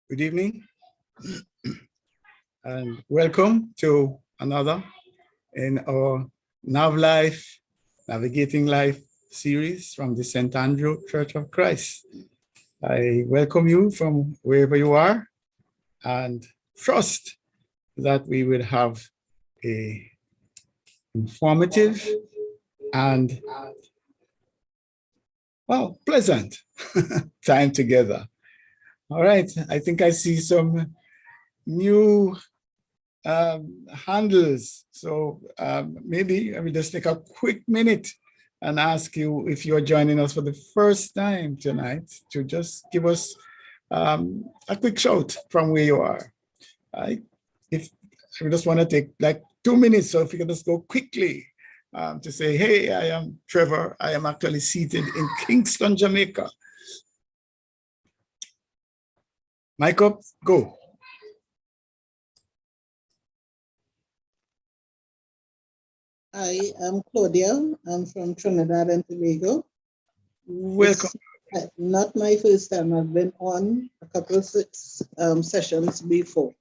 Good evening, and welcome to another in our Navigating Life series from the St. Andrew Church of Christ. I welcome you from wherever you are and trust that we will have a informative and, well, pleasant time together. All right, I think I see some new handles. So maybe I will just take a quick minute and ask you, if you're joining us for the first time tonight, to just give us a quick shout from where you are. If we just want to take like 2 minutes, so if you can just go quickly to say, hey, I am Trevor. I am actually seated in Kingston, Jamaica. Mic up, go. Hi, I'm Claudia. I'm from Trinidad and Tobago. Welcome. It's not my first time. I've been on a couple of sessions before.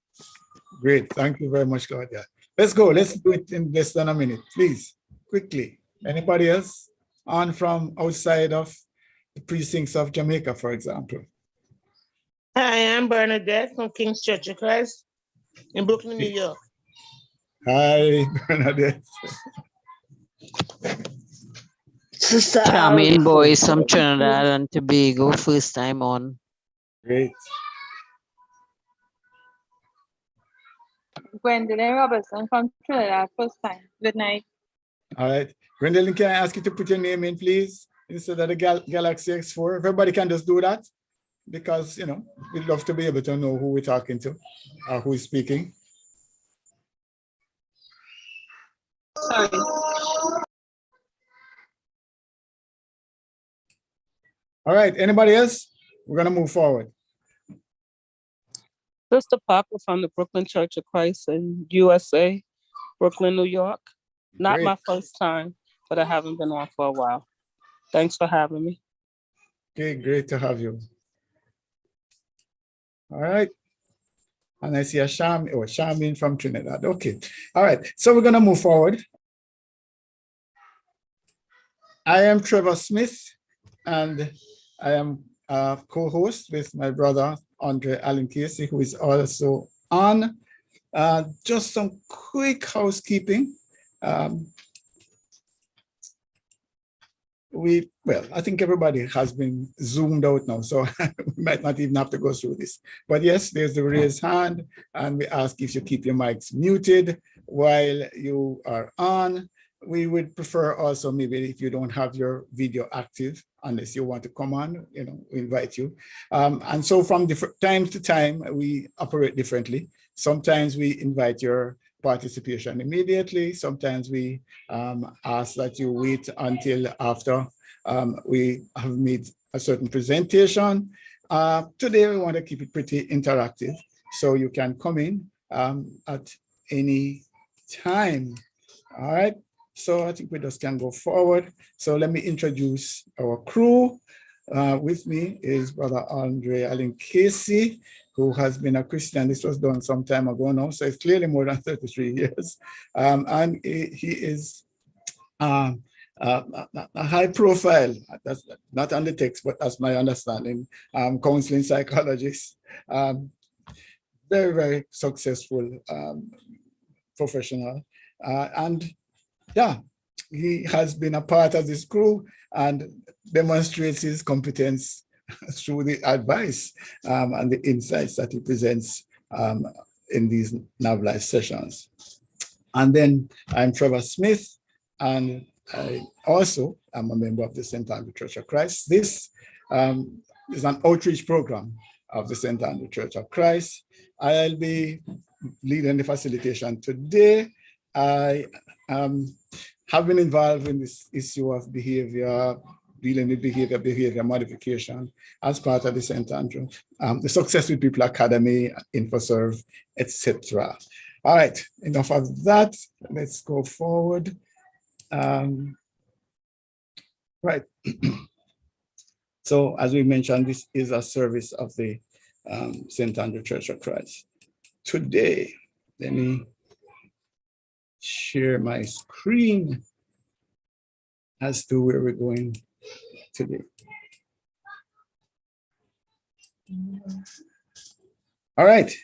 Great. Thank you very much, Claudia. Let's go. Let's do it in less than a minute, please. Quickly. Anybody else on from outside of the precincts of Jamaica, for example? Hi, I'm Bernadette from King's Church of Christ in Brooklyn, New York. Hi, Bernadette. Sister Charming boys from Trinidad and Tobago, first time on. Great. Gwendolyn Robertson from Trinidad, first time. Good night. All right. Gwendolyn, can I ask you to put your name in, please, instead of the Galaxy X4? Everybody can just do that, because, you know, we'd love to be able to know who we're talking to or who is speaking. Sorry. All right. Anybody else? We're going to move forward. Sister Parker from the Brooklyn Church of Christ in USA, Brooklyn, New York. Not Great. my first time, but I haven't been on for a while. Thanks for having me. Okay, great to have you. All right. And I see a Charmin from Trinidad. Okay. All right. So we're going to move forward. I am Trevor Smith, and I am a co-host with my brother, Andre Allen Casey, who is also on. Just some quick housekeeping. I think everybody has been zoomed out now, so we might not even have to go through this. But yes, there's the raised hand, and we ask if you keep your mics muted while you are on. We would prefer also, maybe if you don't have your video active, unless you want to come on, you know, we invite you. And so from time to time, we operate differently. Sometimes we invite your participation immediately. Sometimes we ask that you wait until after we have made a certain presentation. Today, we want to keep it pretty interactive, so you can come in at any time. All right. So I think we just can go forward. So let me introduce our crew. With me is Brother Andre Allen Casey, who has been a Christian. This was done some time ago now, so it's clearly more than 33 years. And he is a high profile, that's not on the text, but that's my understanding, counseling psychologist, very, very successful professional. And yeah, he has been a part of this crew and demonstrates his competence through the advice and the insights that he presents in these NavLife sessions. And then I'm Trevor Smith, and I also am a member of the St. Andrew Church of Christ. This is an outreach program of the St. Andrew Church of Christ. I'll be leading the facilitation today. I have been involved in this issue of behavior, dealing with behavior modification as part of the St. Andrew, the Success with People Academy, InfoServe, etc. All right, enough of that. Let's go forward. Right. So as we mentioned, this is a service of the St. Andrew Church of Christ. Today, let me share my screen as to where we're going today. All right.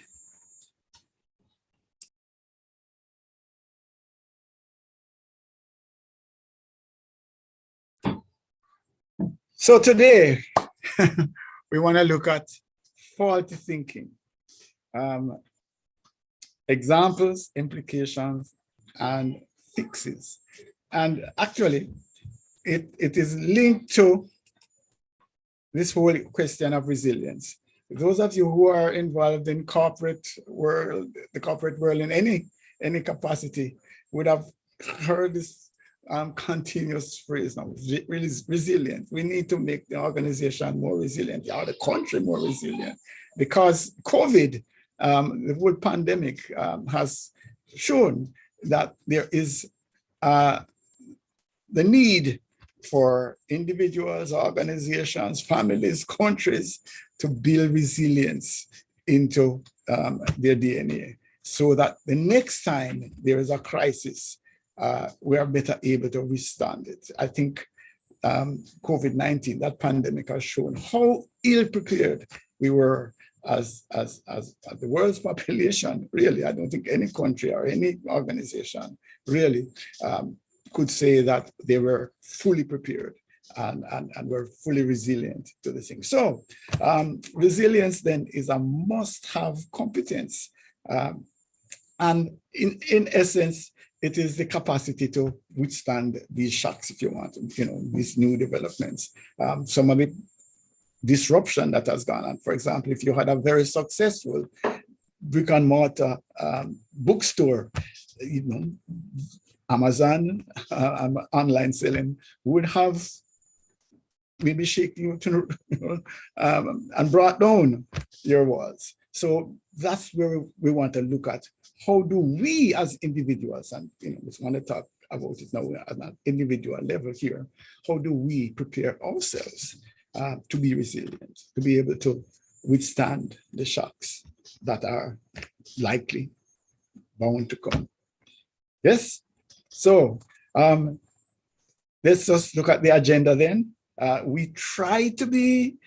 So today, we want to look at faulty thinking. Examples, implications, and fixes. And actually, it is linked to this whole question of resilience. Those of you who are involved in corporate world, the corporate world in any capacity would have heard this continuous phrase now, really resilient. We need to make the organization more resilient, or the country more resilient, because COVID, the whole pandemic has shown that there is the need for individuals, organizations, families, countries to build resilience into their DNA, so that the next time there is a crisis, we are better able to withstand it. I think COVID-19, that pandemic, has shown how ill prepared we were as the world's population. Really, I don't think any country or any organization really could say that they were fully prepared and were fully resilient to the thing. So resilience then is a must-have competence. And in essence, it is the capacity to withstand these shocks, if you want, these new developments. Some of the disruption that has gone on. For example, if you had a very successful brick and mortar bookstore, Amazon online selling would have maybe shaken you to, and brought down your walls. So that's where we want to look at. How do we as individuals, and we want to talk about it now at an individual level here, how do we prepare ourselves to be resilient, to be able to withstand the shocks that are likely bound to come? Yes? So let's just look at the agenda then. We try to be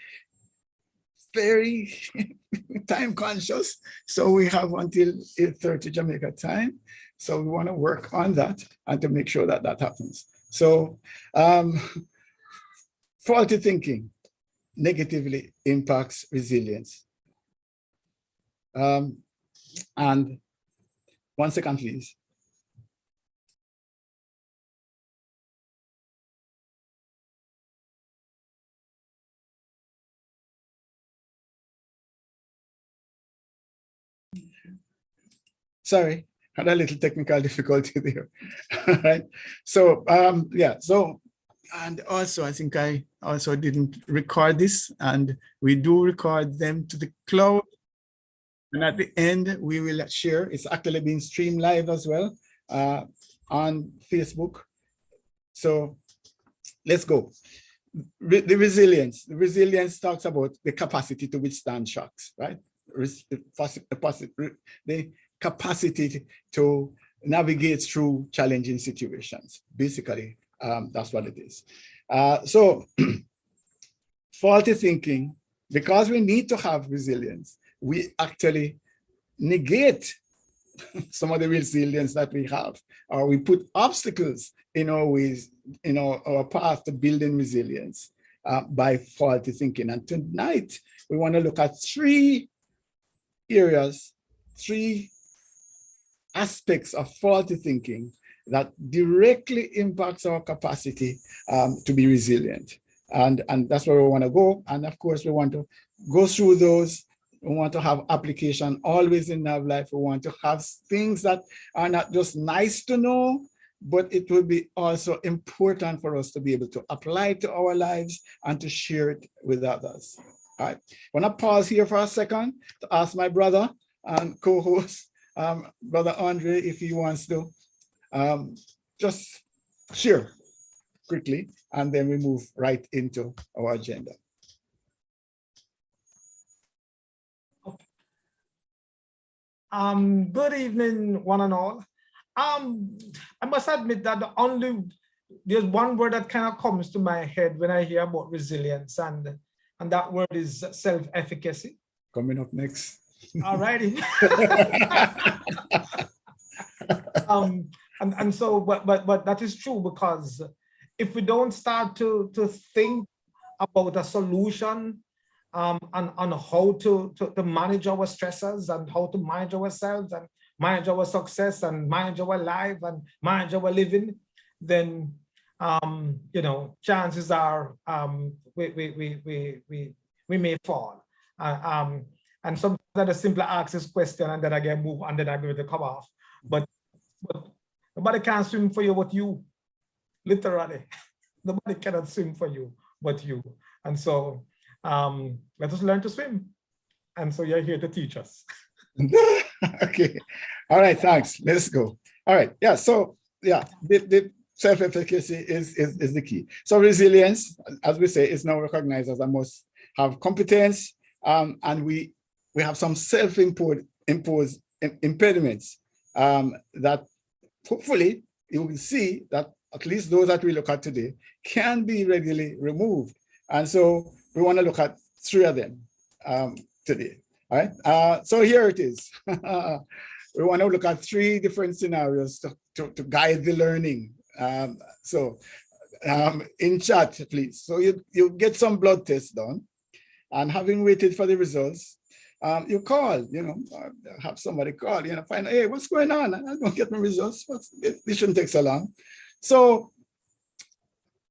very time conscious, so we have until 8:30 Jamaica time. So we want to work on that and to make sure that that happens. So faulty thinking negatively impacts resilience. And 1 second, please. Sorry, had a little technical difficulty there. All right. So yeah, so, and also I think I also didn't record this, and we do record them to the cloud. And at the end, we will share. It's actually being streamed live as well on Facebook. So let's go. The resilience. The resilience talks about the capacity to withstand shocks, right? The capacity to navigate through challenging situations. Basically, that's what it is. So faulty thinking, because we need to have resilience, we actually negate some of the resilience that we have, or we put obstacles in our ways, our path to building resilience by faulty thinking. And tonight, we want to look at three areas, three aspects of faulty thinking that directly impacts our capacity to be resilient. And that's where we want to go. And of course, we want to go through those. We want to have application always in our life. We want to have things that are not just nice to know, but it will be also important for us to be able to apply to our lives and to share it with others. All right. I want to pause here for a second to ask my brother and co-host, Brother Andre, if he wants to just share quickly, and then we move right into our agenda. Good evening, one and all. I must admit that there's one word that kind of comes to my head when I hear about resilience, and that word is self-efficacy. Coming up next. All righty. And so, but that is true, because if we don't start to think about a solution on how to manage our stressors and how to manage ourselves and manage our success and manage our life and manage our living, then chances are we may fall. And sometimes I just simply ask this question and then I get move and then I go to come off. But nobody can swim for you but you, literally. Nobody cannot swim for you but you. And so let us learn to swim. And so you're here to teach us. Okay. All right, thanks. Let's go. All right. Yeah. So yeah, the self-efficacy is the key. So resilience, as we say, is now recognized as a must have competence. And we have some self-imposed impediments that hopefully you will see that at least those that we look at today can be readily removed. And so we want to look at 3 of them today. All right. So here it is. We want to look at 3 different scenarios to guide the learning. In chat, please. So you get some blood tests done, and having waited for the results, you call, have somebody call, find out, hey, what's going on? I don't get my results. This shouldn't take so long. So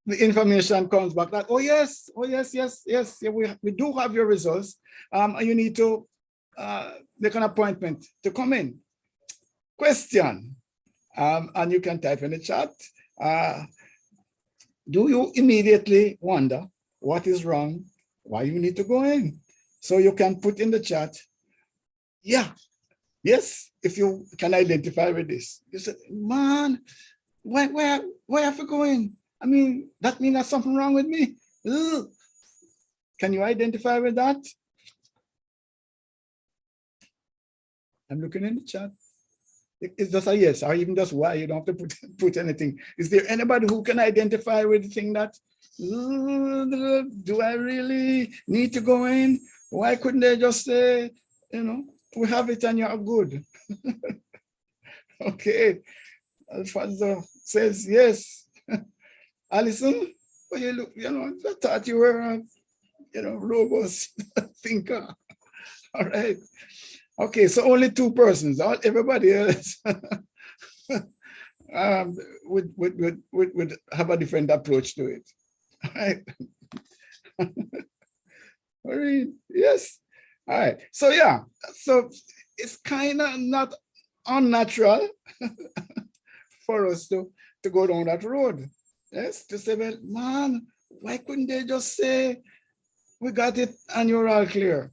the information comes back that, oh yes, yeah, we do have your results. You need to make an appointment to come in. Question, and you can type in the chat. Do you immediately wonder what is wrong, why you need to go in? So you can put in the chat, yeah, yes, if you can identify with this. You said, man, why have to go in? I mean, that means there's something wrong with me. Ugh. Can you identify with that? I'm looking in the chat. It's just a yes, or even just why. You don't have to put anything. Is there anybody who can identify with the thing that, do I really need to go in? Why couldn't they just say, we have it and you're good? Okay. Alfonso says yes. Alison, well, you look, I thought you were a, robust thinker. All right. Okay, so only 2 persons. Everybody else would have a different approach to it. All right. All right. Yes. All right. So yeah. So it's kind of not unnatural for us to go down that road. Yes. To say, well, man, why couldn't they just say we got it and you're all clear?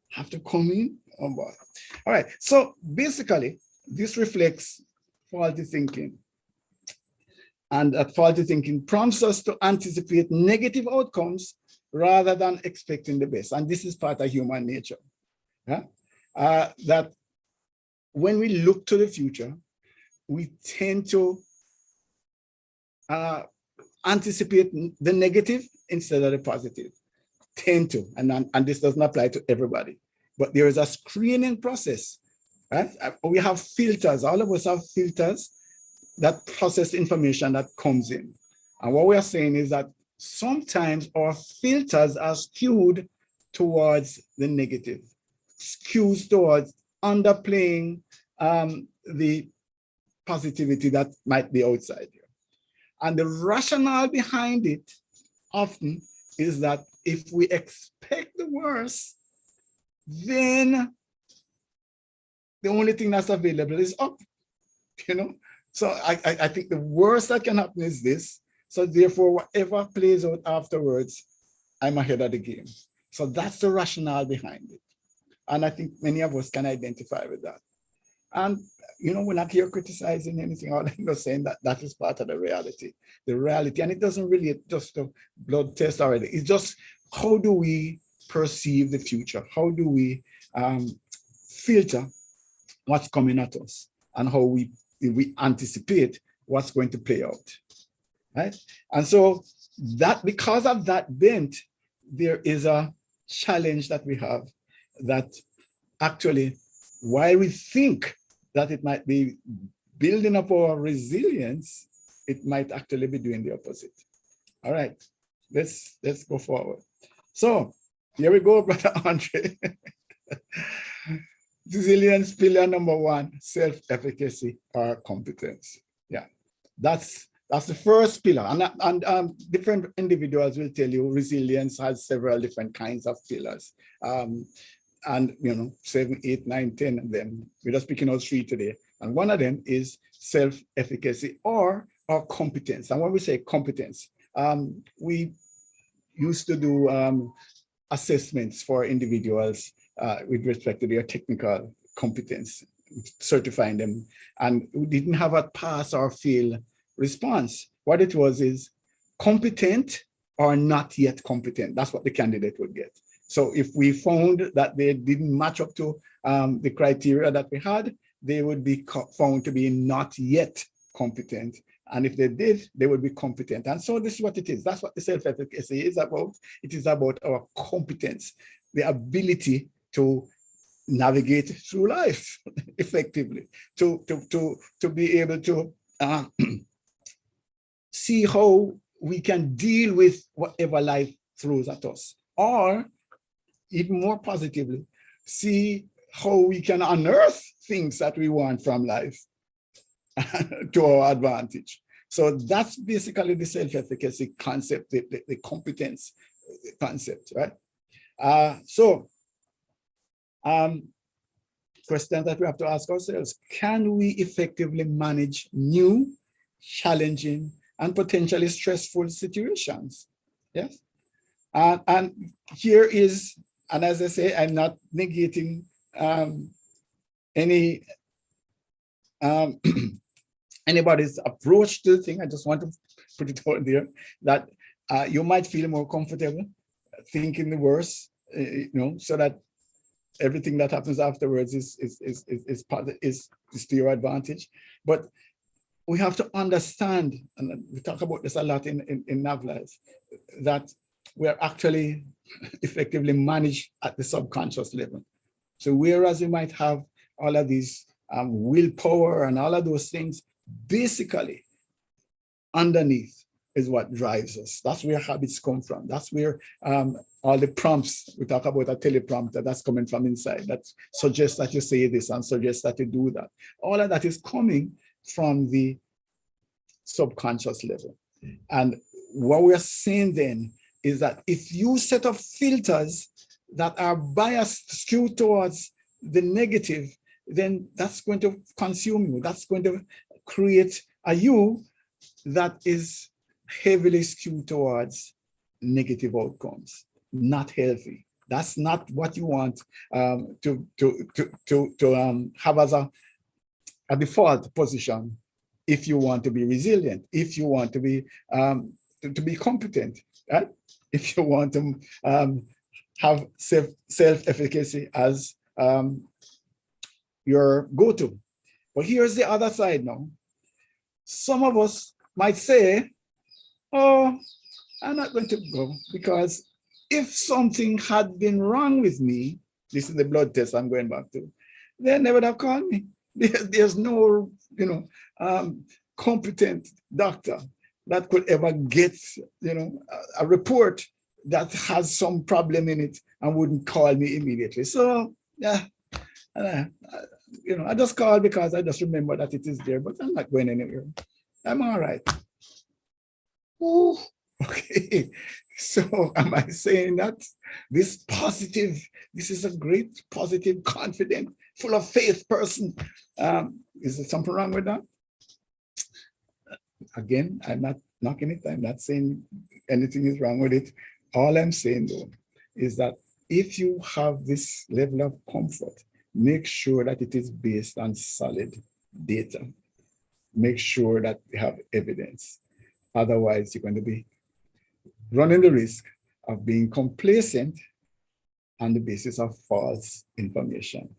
Have to come in on board. All right. So basically, this reflects faulty thinking. And that faulty thinking prompts us to anticipate negative outcomes rather than expecting the best. And this is part of human nature. Yeah? That when we look to the future, we tend to anticipate the negative instead of the positive. Tend to, and this doesn't apply to everybody. But there is a screening process. Right? We have filters. All of us have filters that process information that comes in. And what we are saying is that sometimes our filters are skewed towards the negative, skewed towards underplaying the positivity that might be outside here. And the rationale behind it often is that if we expect the worst, then the only thing that's available is up, So I think the worst that can happen is this. So therefore, whatever plays out afterwards, I'm ahead of the game. So that's the rationale behind it. And I think many of us can identify with that. And, we're not here criticizing anything. All I'm just saying that is part of the reality. And it doesn't really just a blood test already. It's just, how do we perceive the future? How do we filter what's coming at us and how we anticipate what's going to play out, right? And so that because of that bent, there is a challenge that we have that actually, while we think that it might be building up our resilience, it might actually be doing the opposite. All right, let's go forward. So here we go, Brother Andre. Resilience pillar number 1, self-efficacy or competence. Yeah, that's the first pillar. And different individuals will tell you resilience has several different kinds of pillars. And 7, 8, 9, 10 of them. We're just picking out 3 today. And one of them is self-efficacy or competence. And when we say competence, we used to do assessments for individuals with respect to their technical competence, certifying them. And we didn't have a pass or fail response. What it was is competent or not yet competent. That's what the candidate would get. So if we found that they didn't match up to the criteria that we had, they would be found to be not yet competent. And if they did, they would be competent. And so this is what it is. That's what the self-efficacy is about. It is about our competence, the ability to navigate through life effectively, to be able to see how we can deal with whatever life throws at us, or even more positively, see how we can unearth things that we want from life to our advantage. So that's basically the self-efficacy concept, the competence concept, right? Question that we have to ask ourselves: can we effectively manage new, challenging, and potentially stressful situations? Yes. And here is, and as I say, I'm not negating anybody's approach to the thing. I just want to put it out there that you might feel more comfortable thinking the worst, so that everything that happens afterwards is to your advantage. But we have to understand, and we talk about this a lot in NAV, that we are actually effectively managed at the subconscious level. So whereas you might have all of these willpower and all of those things, basically underneath is what drives us. That's where habits come from. That's where all the prompts, we talk about a teleprompter, that's coming from inside, that suggests that you say this and suggests that you do that. All of that is coming from the subconscious level. And what we're saying then is that if you set up filters that are biased, skewed towards the negative, then that's going to consume you. That's going to create a you that is heavily skewed towards negative outcomes, not healthy. That's not what you want to have as a default position if you want to be resilient, if you want to be competent, right? If you want to have self-efficacy as your go-to. But here's the other side now. Some of us might say, oh, I'm not going to go, because if something had been wrong with me, this is the blood test I'm going back to, then they would have called me. There's no, competent doctor that could ever get, a report that has some problem in it and wouldn't call me immediately. So, yeah, I just called because I just remember that it is there, but I'm not going anywhere. I'm all right. Ooh, okay. So am I saying that this is a great, positive, confident, full of faith person? Is there something wrong with that? Again, I'm not knocking it. I'm not saying anything is wrong with it. All I'm saying, though, is that if you have this level of comfort, make sure that it is based on solid data. Make sure that you have evidence. Otherwise, you're going to be running the risk of being complacent on the basis of false information.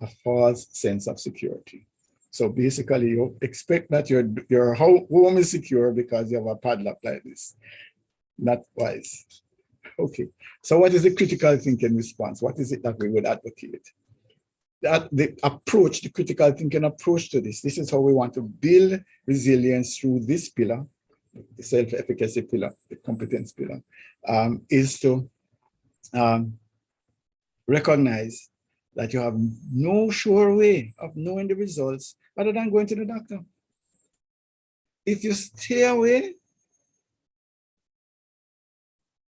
a false sense of security. So basically, you expect that your home is secure because you have a padlock like this. Not wise. Okay. So what is the critical thinking response? What is it that we would advocate? That the approach, the critical thinking approach to this is how we want to build resilience through this pillar, the self-efficacy pillar, the competence pillar, is to recognize that you have no sure way of knowing the results other than going to the doctor. If you stay away,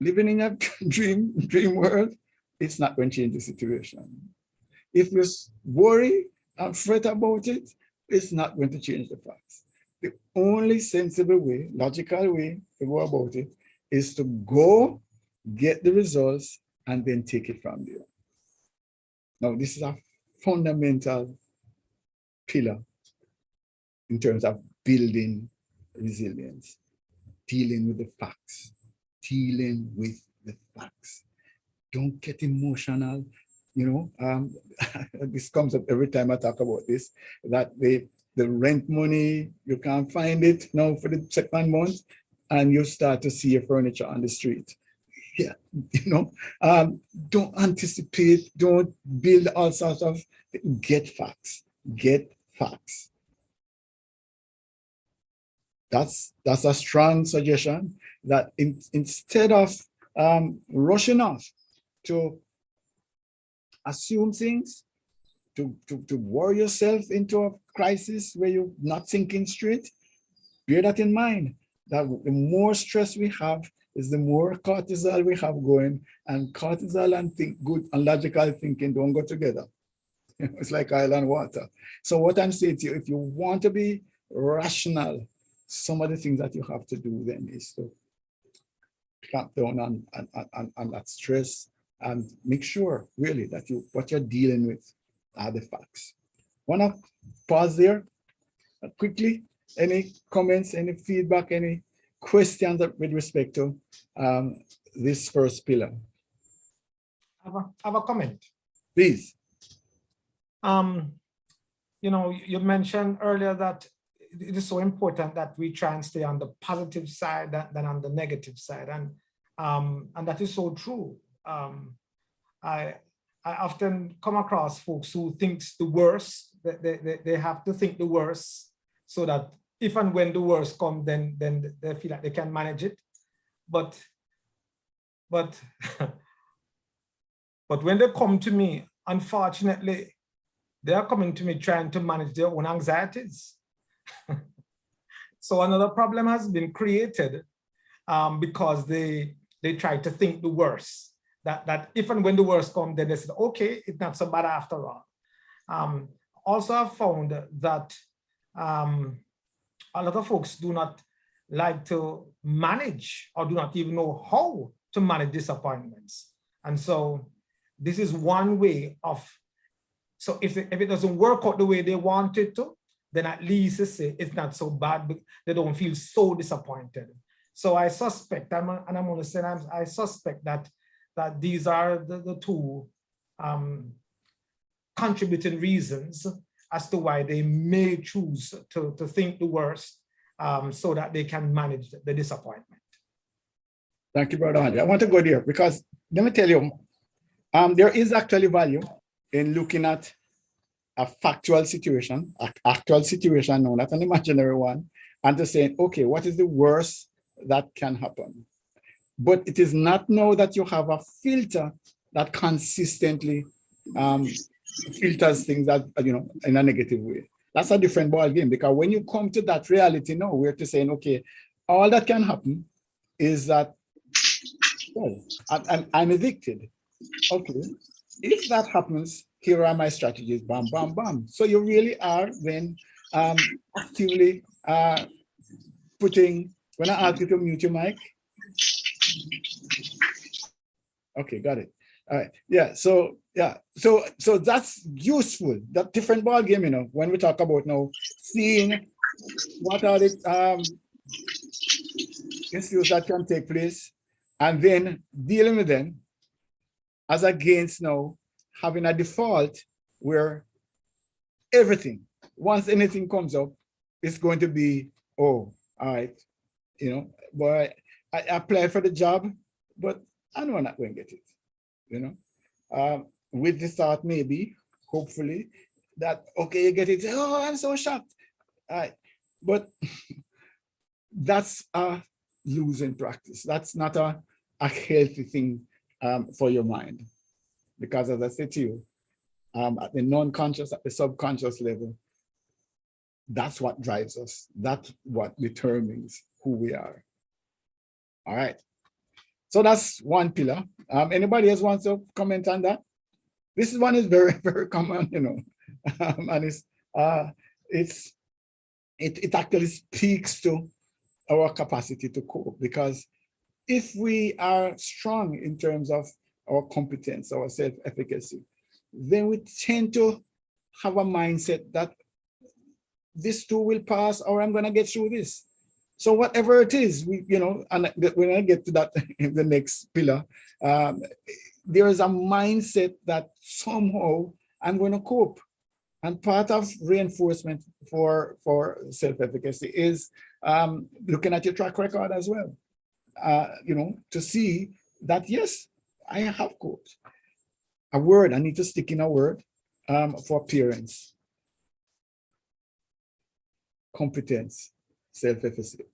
living in a dream world, it's not going to change the situation. If you worry and fret about it, it's not going to change the facts. The only sensible way, logical way to go about it is to go get the results and then take it from there. Now, this is a fundamental pillar in terms of building resilience, dealing with the facts, dealing with the facts. Don't get emotional. You know, this comes up every time I talk about this, that the rent money, you can't find it now for the second month, and you start to see your furniture on the street. Yeah, you know, don't anticipate, don't build all sorts of, get facts, get facts. That's a strong suggestion, that instead of rushing off to assume things, to worry yourself into a crisis where you're not thinking straight, bear that in mind, that the more stress we have is the more cortisol we have going, and cortisol and good and logical thinking don't go together. It's like oil and water. So what I'm saying to you, if you want to be rational, some of the things that you have to do then is to clamp down on that stress and make sure really that what you're dealing with are the facts. Want to pause there quickly? Any comments, any feedback, any questions with respect to this first pillar? I have a comment. Please. You know, you mentioned earlier that it is so important that we try and stay on the positive side than on the negative side, and that is so true. I often come across folks who thinks the worst. They have to think the worst so that if and when the worst comes, then they feel like they can manage it. But but when they come to me, unfortunately, they are coming to me trying to manage their own anxieties. So another problem has been created because they try to think the worst. That if and when the worst comes, then they said, okay, it's not so bad after all. Also, I've found that a lot of folks do not like to manage or do not even know how to manage disappointments. And so this is one way of, so if it doesn't work out the way they want it to, then at least they say it's not so bad, but they don't feel so disappointed. So I suspect, and I'm going to say, I suspect that these are the two contributing reasons as to why they may choose to think the worst so that they can manage the disappointment. Thank you, Brother Andre. I want to go there because let me tell you, there is actually value in looking at a factual situation, an actual situation, no, not an imaginary one, and to say, okay, what is the worst that can happen? But it is not now that you have a filter that consistently filters things that, you know, in a negative way. That's a different ball game, because when you come to that reality now, we're to saying, okay, all that can happen is that, well, I'm evicted. Okay, if that happens, here are my strategies, bam, bam, bam. So you really are then actively putting, when I ask you to mute your mic. Okay, got it. All right, yeah, so that's useful, that different ball game, you know, when we talk about now seeing what are the issues that can take place and then dealing with them, as against now having a default where everything. Once anything comes up, it's going to be, oh, all right, you know, but I apply for the job, but I know I'm not going to get it, you know. With the thought, maybe, hopefully, that, okay, you get it, oh, I'm so shocked. All right, but that's a losing practice. That's not a healthy thing for your mind. Because as I said to you, at the non-conscious, at the subconscious level, that's what drives us. That's what determines who we are. All right. So that's one pillar. Anybody else wants to comment on that? This one is very, very common, you know, and it actually speaks to our capacity to cope, because if we are strong in terms of our competence, our self-efficacy, then we tend to have a mindset that this too will pass, or I'm going to get through this. So whatever it is, we, you know, and when I get to that in the next pillar, there is a mindset that somehow I'm going to cope. And part of reinforcement for self-efficacy is looking at your track record as well, you know, to see that, yes, I have coped. A word, I need to stick in a word for parents. Competence, self-efficacy,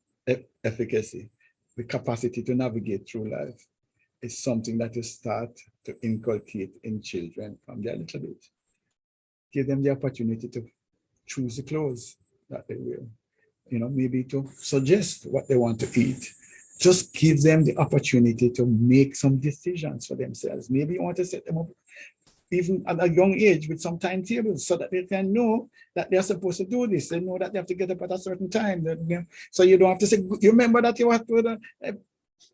the capacity to navigate through life is something that you start to inculcate in children from their little bit. Give them the opportunity to choose the clothes that they wear, you know, maybe to suggest what they want to eat. Just give them the opportunity to make some decisions for themselves. Maybe you want to set them up even at a young age with some timetables so that they can know that they're supposed to do this. They know that they have to get up at a certain time. That, you know, so you don't have to say, you remember that you have to,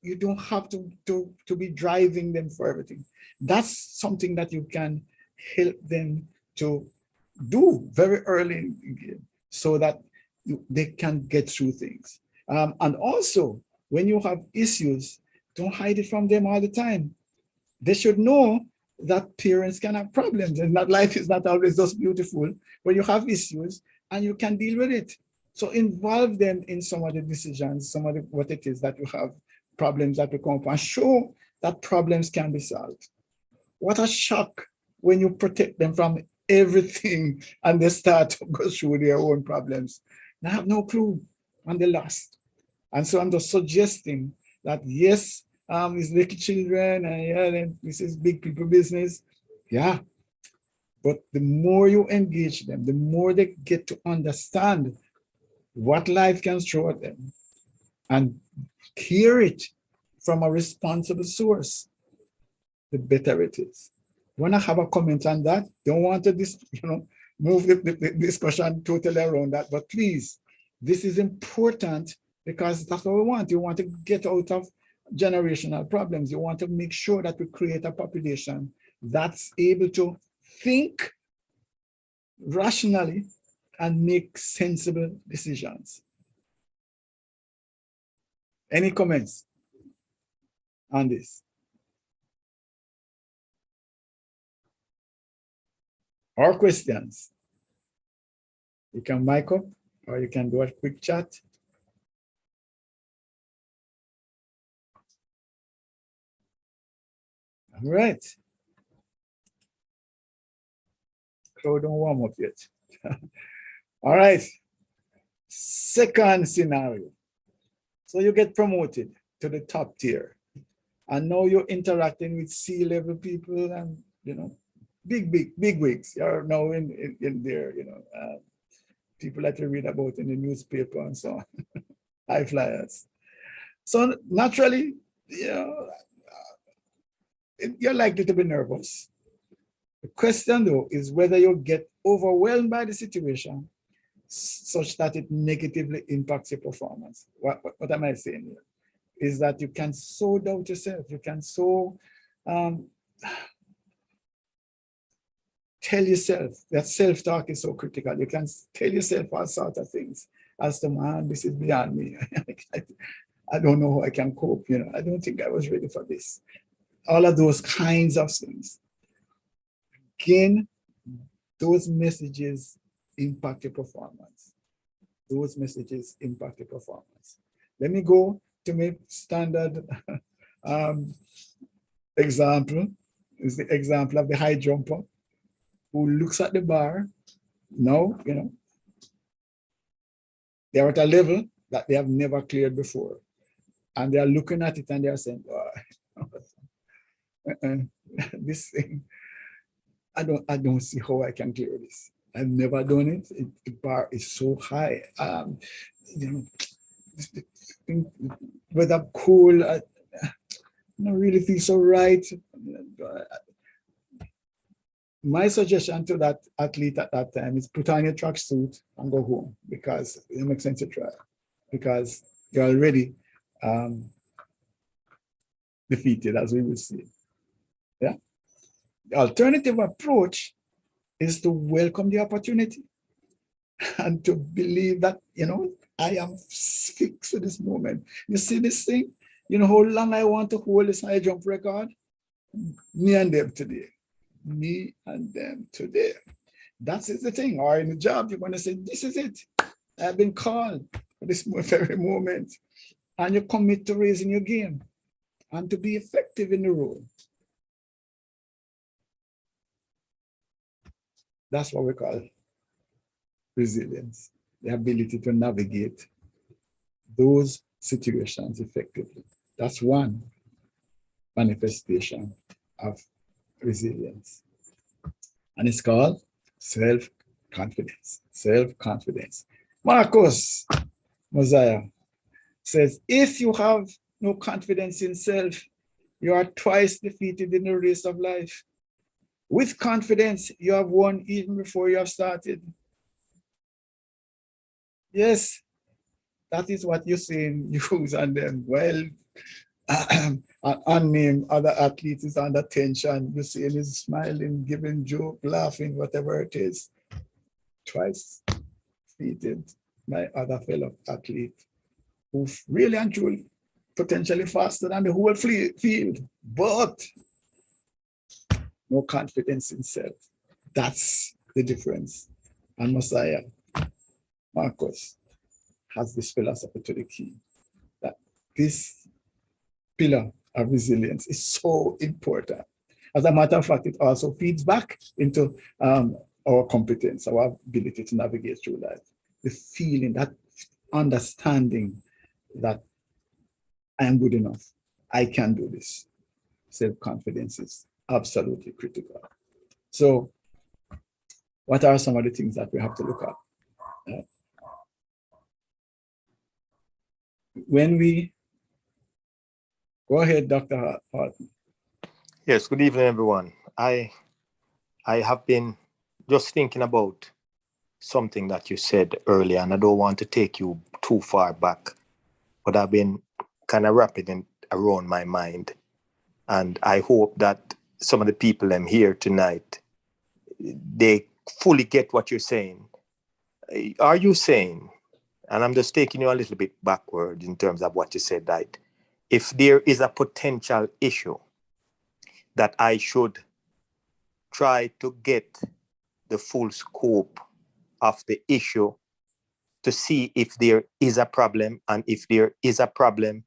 you don't have to be driving them for everything. That's something that you can help them to do very early so that they can get through things. And also, when you have issues, don't hide it from them all the time. They should know that parents can have problems, and that life is not always just beautiful, but you have issues and you can deal with it. So involve them in some of the decisions, some of what it is that you have problems that will come up, and show that problems can be solved. What a shock when you protect them from everything and they start to go through their own problems. They have no clue and they're lost. And so I'm just suggesting that, yes, it's little children, and yeah, this is big people business. Yeah. But the more you engage them, the more they get to understand what life can throw at them and hear it from a responsible source, the better it is. When I have a comment on that, don't want to move the discussion totally around that, but please, this is important because that's what we want. You want to get out of generational problems. You want to make sure that we create a population that's able to think rationally and make sensible decisions. Any comments on this? Or questions? You can mic up or you can do a quick chat. All right. Crowd don't warm up yet. All right. Second scenario. So you get promoted to the top tier. And now you're interacting with C-level people and, big wigs. You're now in there, people that you read about in the newspaper and so on, high flyers. So naturally, you're likely to be nervous. The question though is whether you get overwhelmed by the situation such that it negatively impacts your performance. What am I saying here? Is that you can so doubt yourself, you can so tell yourself, that self-talk is so critical. You can tell yourself all sorts of things as to, man, this is beyond me. I don't know how I can cope, I don't think I was ready for this. All of those kinds of things. Again, those messages impact your performance. Those messages impact your performance. Let me go to my standard example. Is the example of the high jumper who looks at the bar. Now, they're at a level that they have never cleared before. And they're looking at it and they're saying, this thing, I don't see how I can clear this. I've never done it. The bar is so high. Whether cool, I don't really feel so right. My suggestion to that athlete at that time is put on your tracksuit and go home, because it makes sense to try, because you're already defeated, as we will see. Yeah. The alternative approach is to welcome the opportunity and to believe that, I am fixed for this moment. You see this thing? You know how long I want to hold this high jump record? Me and them today. Me and them today. That's the thing. Or in the job, you're going to say, this is it. I've been called for this very moment. And you commit to raising your game and to be effective in the role. That's what we call resilience, the ability to navigate those situations effectively. That's one manifestation of resilience. And it's called self-confidence. Self-confidence. Marcus Mosiah says, if you have no confidence in self, you are twice defeated in the race of life. With confidence, you have won even before you have started. Yes, that is what you're saying, use on them. Well, unnamed other athletes is under tension. You see him is smiling, giving joke, laughing, whatever it is. Twice defeated my other fellow athlete, who really and truly potentially faster than the whole field, but no confidence in self. That's the difference. And Messiah, Marcus, has this philosophy to the key, that this pillar of resilience is so important. As a matter of fact, it also feeds back into our competence, our ability to navigate through life. The feeling, that understanding that I am good enough, I can do this. Self-confidence is absolutely critical. So, what are some of the things that we have to look at? When we go ahead, Dr. Harton. Yes, good evening, everyone. I have been just thinking about something that you said earlier, and I don't want to take you too far back, but I've been kind of wrapping it around my mind. And I hope that some of the people I'm here tonight, they fully get what you're saying. Are you saying, and I'm just taking you a little bit backward in terms of what you said, that if there is a potential issue, that I should try to get the full scope of the issue to see if there is a problem, and if there is a problem,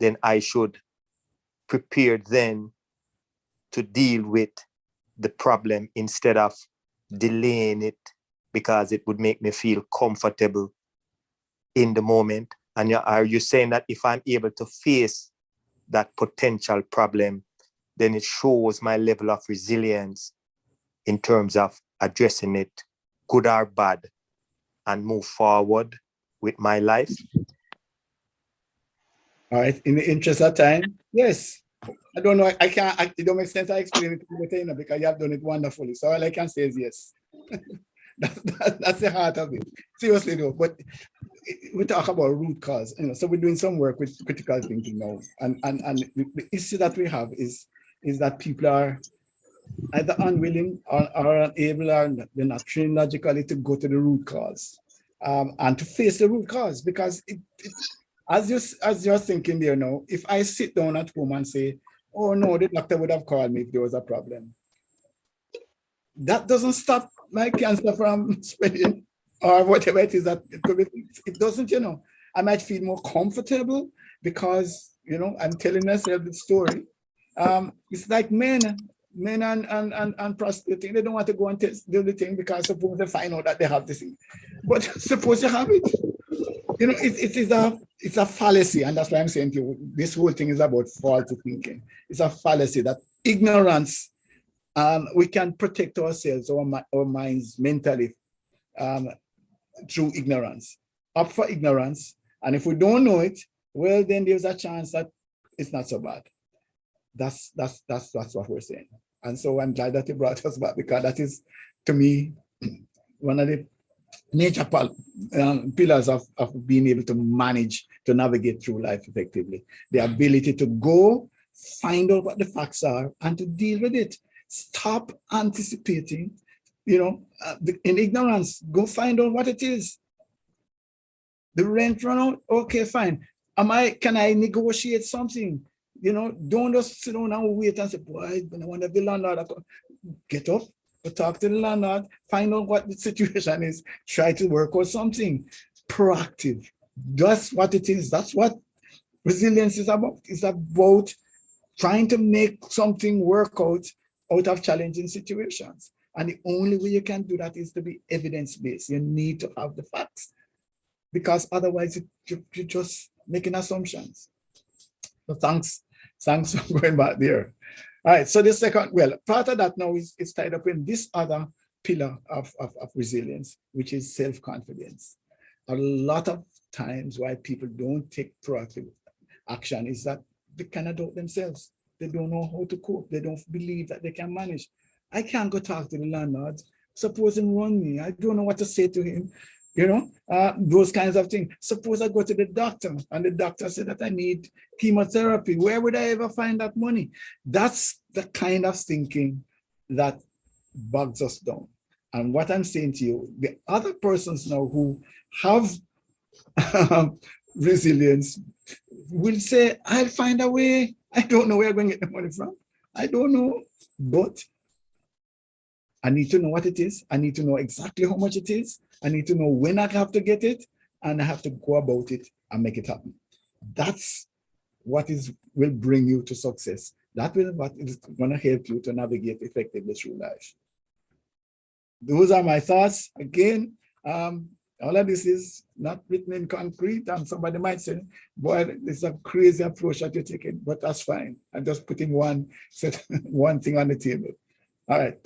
then I should prepare then to deal with the problem instead of delaying it, because it would make me feel comfortable in the moment. And are you saying that if I'm able to face that potential problem, then it shows my level of resilience in terms of addressing it, good or bad, and move forward with my life? All right, in the interest of time, yes. I don't know, it don't make sense I explain it to you, because you have done it wonderfully. So all I can say is yes. That's the heart of it. Seriously though, but we talk about root cause, so we're doing some work with critical thinking now. And the issue that we have is that people are either unwilling or unable, or they're not trained logically to go to the root cause and to face the root cause. Because as you're thinking there now, if I sit down at home and say, oh no, the doctor would have called me if there was a problem, that doesn't stop my cancer from spreading or whatever it is that it could be. It doesn't, you know, I might feel more comfortable because, you know, I'm telling myself the story. It's like men and prostituting. They don't want to go and do the thing because suppose they find out that they have this thing. But suppose you have it. You know, it's a fallacy, and that's why I'm saying to you, this whole thing is about faulty thinking. It's a fallacy that ignorance, we can protect ourselves, our minds mentally through ignorance, up for ignorance. And if we don't know it, well, then there's a chance that it's not so bad. That's what we're saying. And so I'm glad that you brought us back, because that is, to me, one of the major pillars of being able to manage, to navigate through life effectively. The ability to go, find out what the facts are, and to deal with it. Stop anticipating, you know, in ignorance. Go find out what it is. The rent run out, okay, fine. Can I negotiate something? You know, don't just sit down and wait and say, boy, I wonder if the landlord, get up, go talk to the landlord, find out what the situation is, try to work out something. Proactive. That's what it is. That's what resilience is about. It's about trying to make something work out of challenging situations. And the only way you can do that is to be evidence-based. You need to have the facts, because otherwise you're just making assumptions. So thanks for going back there. All right, so the second, well, part of that now is tied up in this other pillar of resilience, which is self-confidence. A lot of times why people don't take proactive action is that they cannot doubt themselves. They don't know how to cope. They don't believe that they can manage. I can't go talk to the landlord. Suppose him run me. I don't know what to say to him. You know, those kinds of things. Suppose I go to the doctor and the doctor said that I need chemotherapy. Where would I ever find that money? That's the kind of thinking that bogs us down. And what I'm saying to you, the other persons now who have resilience will say, I'll find a way. I don't know where I'm going to get the money from. I don't know, but I need to know what it is. I need to know exactly how much it is. I need to know when I have to get it, and I have to go about it and make it happen. That's what will bring you to success. That will what is going to help you to navigate effectively through life. Those are my thoughts. Again, all of this is not written in concrete, and somebody might say, boy, this is a crazy approach that you're taking, but that's fine. I'm just putting one thing on the table. All right.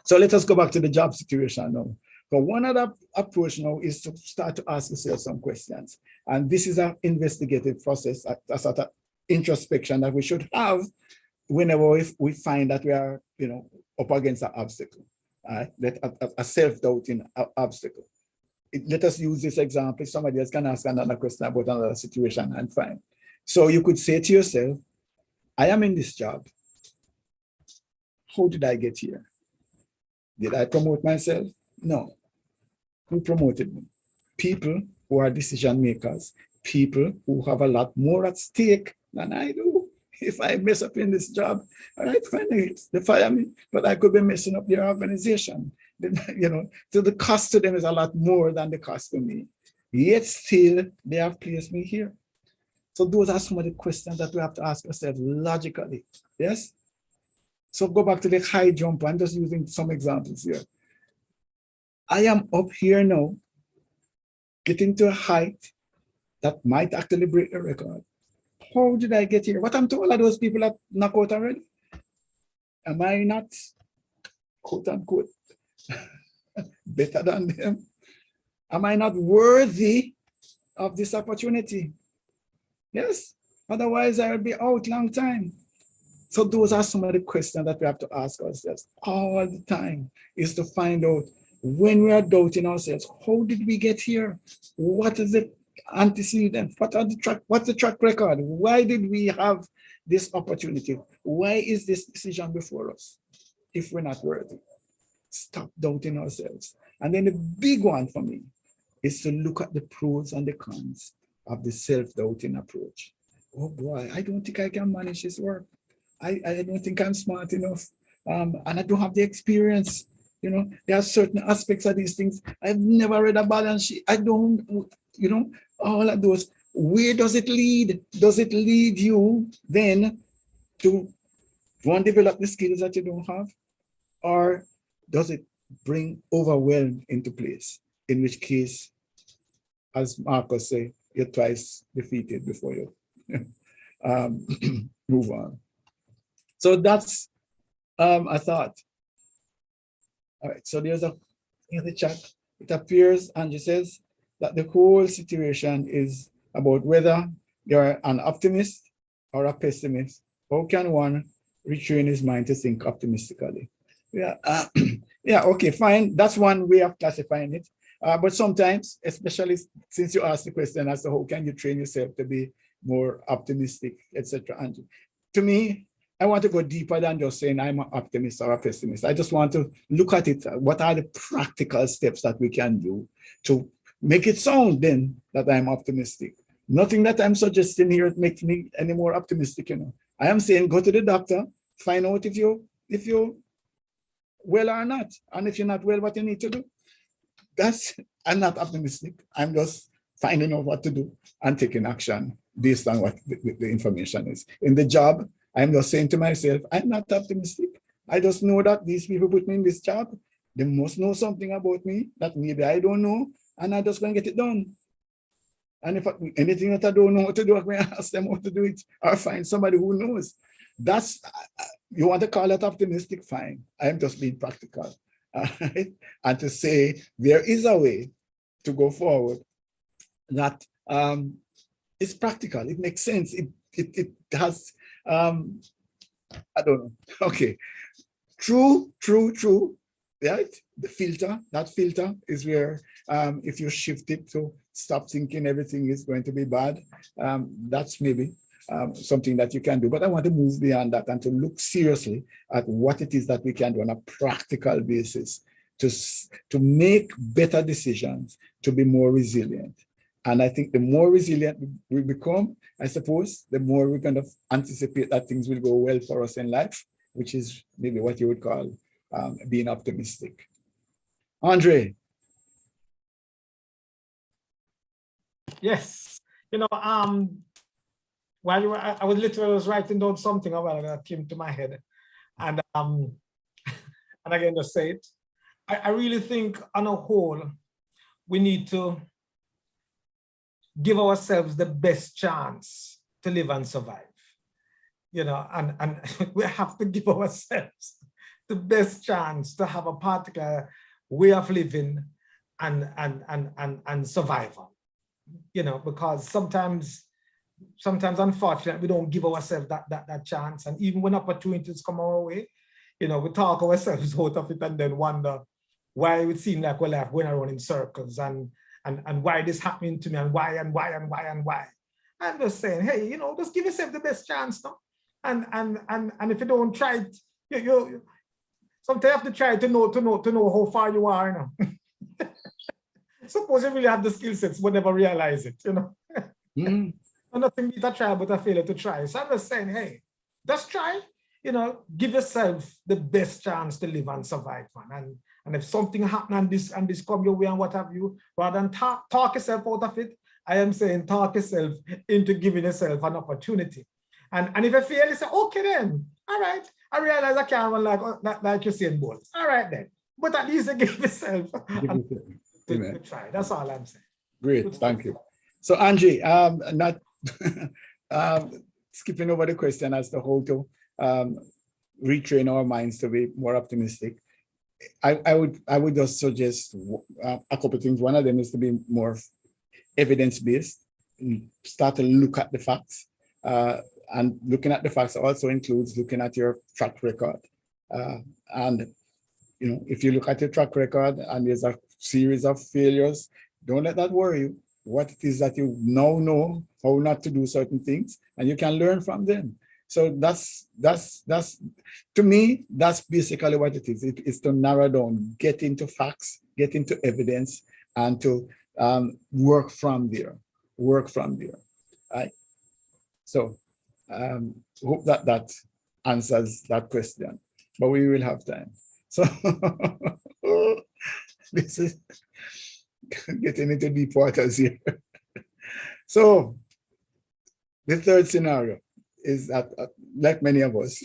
So let us go back to the job situation now. So one other approach now is to start to ask yourself some questions. And this is an investigative process, a sort of introspection that we should have whenever we find that we are, you know, up against an obstacle, a self-doubting obstacle. Let us use this example. Somebody else can ask another question about another situation, and fine. So you could say to yourself, I am in this job. How did I get here? Did I promote myself? No. Who promoted me? People who are decision makers, people who have a lot more at stake than I do. If I mess up in this job, all right, fine, they fire me, but I could be messing up their organization. You know, so the cost to them is a lot more than the cost to me. Yet still, they have placed me here. So those are some of the questions that we have to ask ourselves logically. Yes? So go back to the high jump. I'm just using some examples here. I am up here now, getting to a height that might actually break the record. How did I get here? What I'm to all of those people that knock out already? Am I not, quote unquote, better than them? Am I not worthy of this opportunity? Yes, otherwise I'll be out long time. So those are some of the questions that we have to ask ourselves all the time, is to find out when we are doubting ourselves, how did we get here? What is the antecedent? What's the track record? Why did we have this opportunity? Why is this decision before us if we're not worthy? Stop doubting ourselves. And then the big one for me is to look at the pros and the cons of the self-doubting approach. Oh boy, I don't think I can manage this work. I don't think I'm smart enough. And I don't have the experience. You know, there are certain aspects of these things. I've never read a balance sheet. I don't, you know, all of those. Where does it lead? Does it lead you then to want to develop the skills that you don't have? Or does it bring overwhelm into place? In which case, as Marcus said, you're twice defeated before you move on. So that's a thought. All right, so there's in the chat, it appears, Angie says, that the whole situation is about whether you're an optimist or a pessimist. How can one retrain his mind to think optimistically? Yeah, yeah, okay, fine. That's one way of classifying it. But sometimes, especially since you asked the question as to how can you train yourself to be more optimistic, etc. And to me, I want to go deeper than just saying I'm an optimist or a pessimist. I just want to look at it. What are the practical steps that we can do to make it sound then that I'm optimistic? Nothing that I'm suggesting here makes me any more optimistic, you know. I am saying go to the doctor, find out if you're well or not. And if you're not well, what you need to do. I'm not optimistic. I'm just finding out what to do and taking action based on what the information is. In the job, I'm just saying to myself, I'm not optimistic. I just know that these people put me in this job. They must know something about me that maybe I don't know, and I'm just going to get it done. And if anything that I don't know how to do, I'm going to ask them how to do it or find somebody who knows. That's, you want to call it optimistic, fine. I'm just being practical. And to say there is a way to go forward that is practical. It makes sense. It has, I don't know. Okay. True. Right? That filter is where if you shift it to stop thinking everything is going to be bad, that's maybe something that you can do. But I want to move beyond that and to look seriously at what it is that we can do on a practical basis to make better decisions, to be more resilient. And I think the more resilient we become, I suppose, the more we kind of anticipate that things will go well for us in life, which is maybe what you would call being optimistic. Andre. Yes, you know, while you were, I was writing down something a while ago that came to my head, and and again just say it. I really think on a whole, we need to give ourselves the best chance to live and survive. You know, and we have to give ourselves the best chance to have a particular way of living and survival. You know, because sometimes unfortunately we don't give ourselves that chance. And even when opportunities come our way, you know, we talk ourselves out of it and then wonder why it would seem like we're like going around in circles and why this happening to me and why. I'm just saying, hey, you know, just give yourself the best chance now. And if you don't try it, you sometimes you have to try to know how far you are now. Suppose you really have the skill sets, but never realize it, you know. Nothing beat a try but a failure to try. So I'm just saying, hey, just try, you know, give yourself the best chance to live and survive, man. And if something happens and this come your way and what have you, rather than talk yourself out of it, I am saying talk yourself into giving yourself an opportunity. And if you fail, you say, okay then, all right, I realize I can't run like Usain Bolt. All right then. But at least you give yourself to try. That's all I'm saying. Great, thank you. So Angie, not skipping over the question as to how to retrain our minds to be more optimistic. I would just suggest a couple of things. One of them is to be more evidence-based. Start to look at the facts. And looking at the facts also includes looking at your track record. And you know, if you look at your track record and there's a series of failures, don't let that worry you. What it is that you now know how not to do certain things, and you can learn from them. So that's to me, that's basically what it is. It's to narrow down, get into facts, get into evidence, and to work from there. Right? So hope that answers that question, but we will have time. So this is getting into deep waters here. So the third scenario is that, like many of us,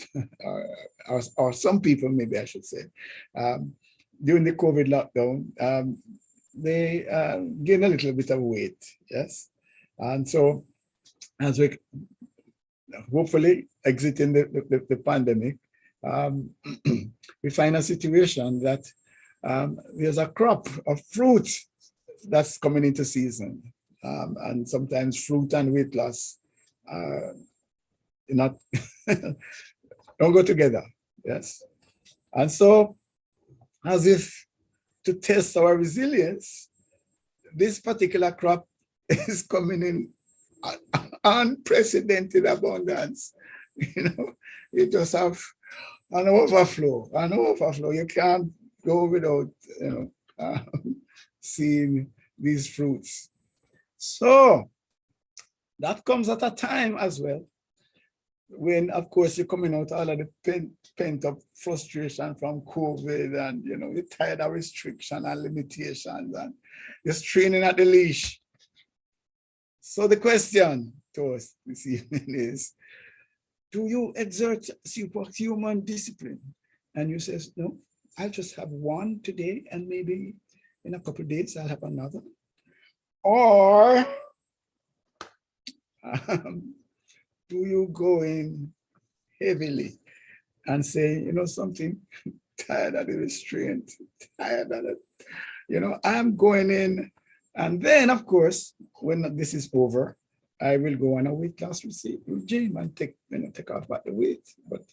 or some people, maybe I should say, during the COVID lockdown, they gained a little bit of weight, yes? And so as we hopefully exiting the pandemic, we find a situation that there's a crop of fruit that's coming into season. And sometimes fruit and weight loss not don't go together, yes. And so, as if to test our resilience, this particular crop is coming in unprecedented abundance. You just have an overflow. You can't go without seeing these fruits. So that comes at a time as well when, of course, you're coming out all of the pent-up frustration from COVID, and you're tired of restriction and limitations, and you're straining at the leash. So the question to us this evening is, do you exert superhuman discipline? And you say, no, I'll just have one today, and maybe in a couple of days I'll have another. Or do you go in heavily and say, something, tired of the restraint, tired of it, I'm going in. And then, of course, when this is over, I will go on a weight loss regime and take off back the weight. But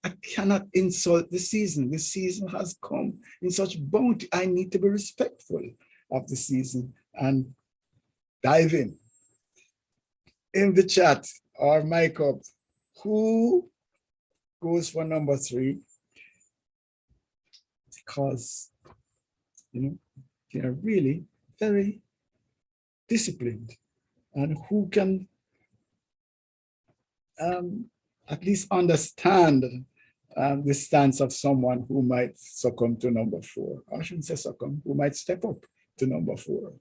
I cannot insult the season. The season has come in such bounty. I need to be respectful of the season and dive in. In the chat or mic up, who goes for number 3? Because they're really very disciplined, and who can at least understand the stance of someone who might succumb to number 4. I shouldn't say succumb, who might step up to number 4.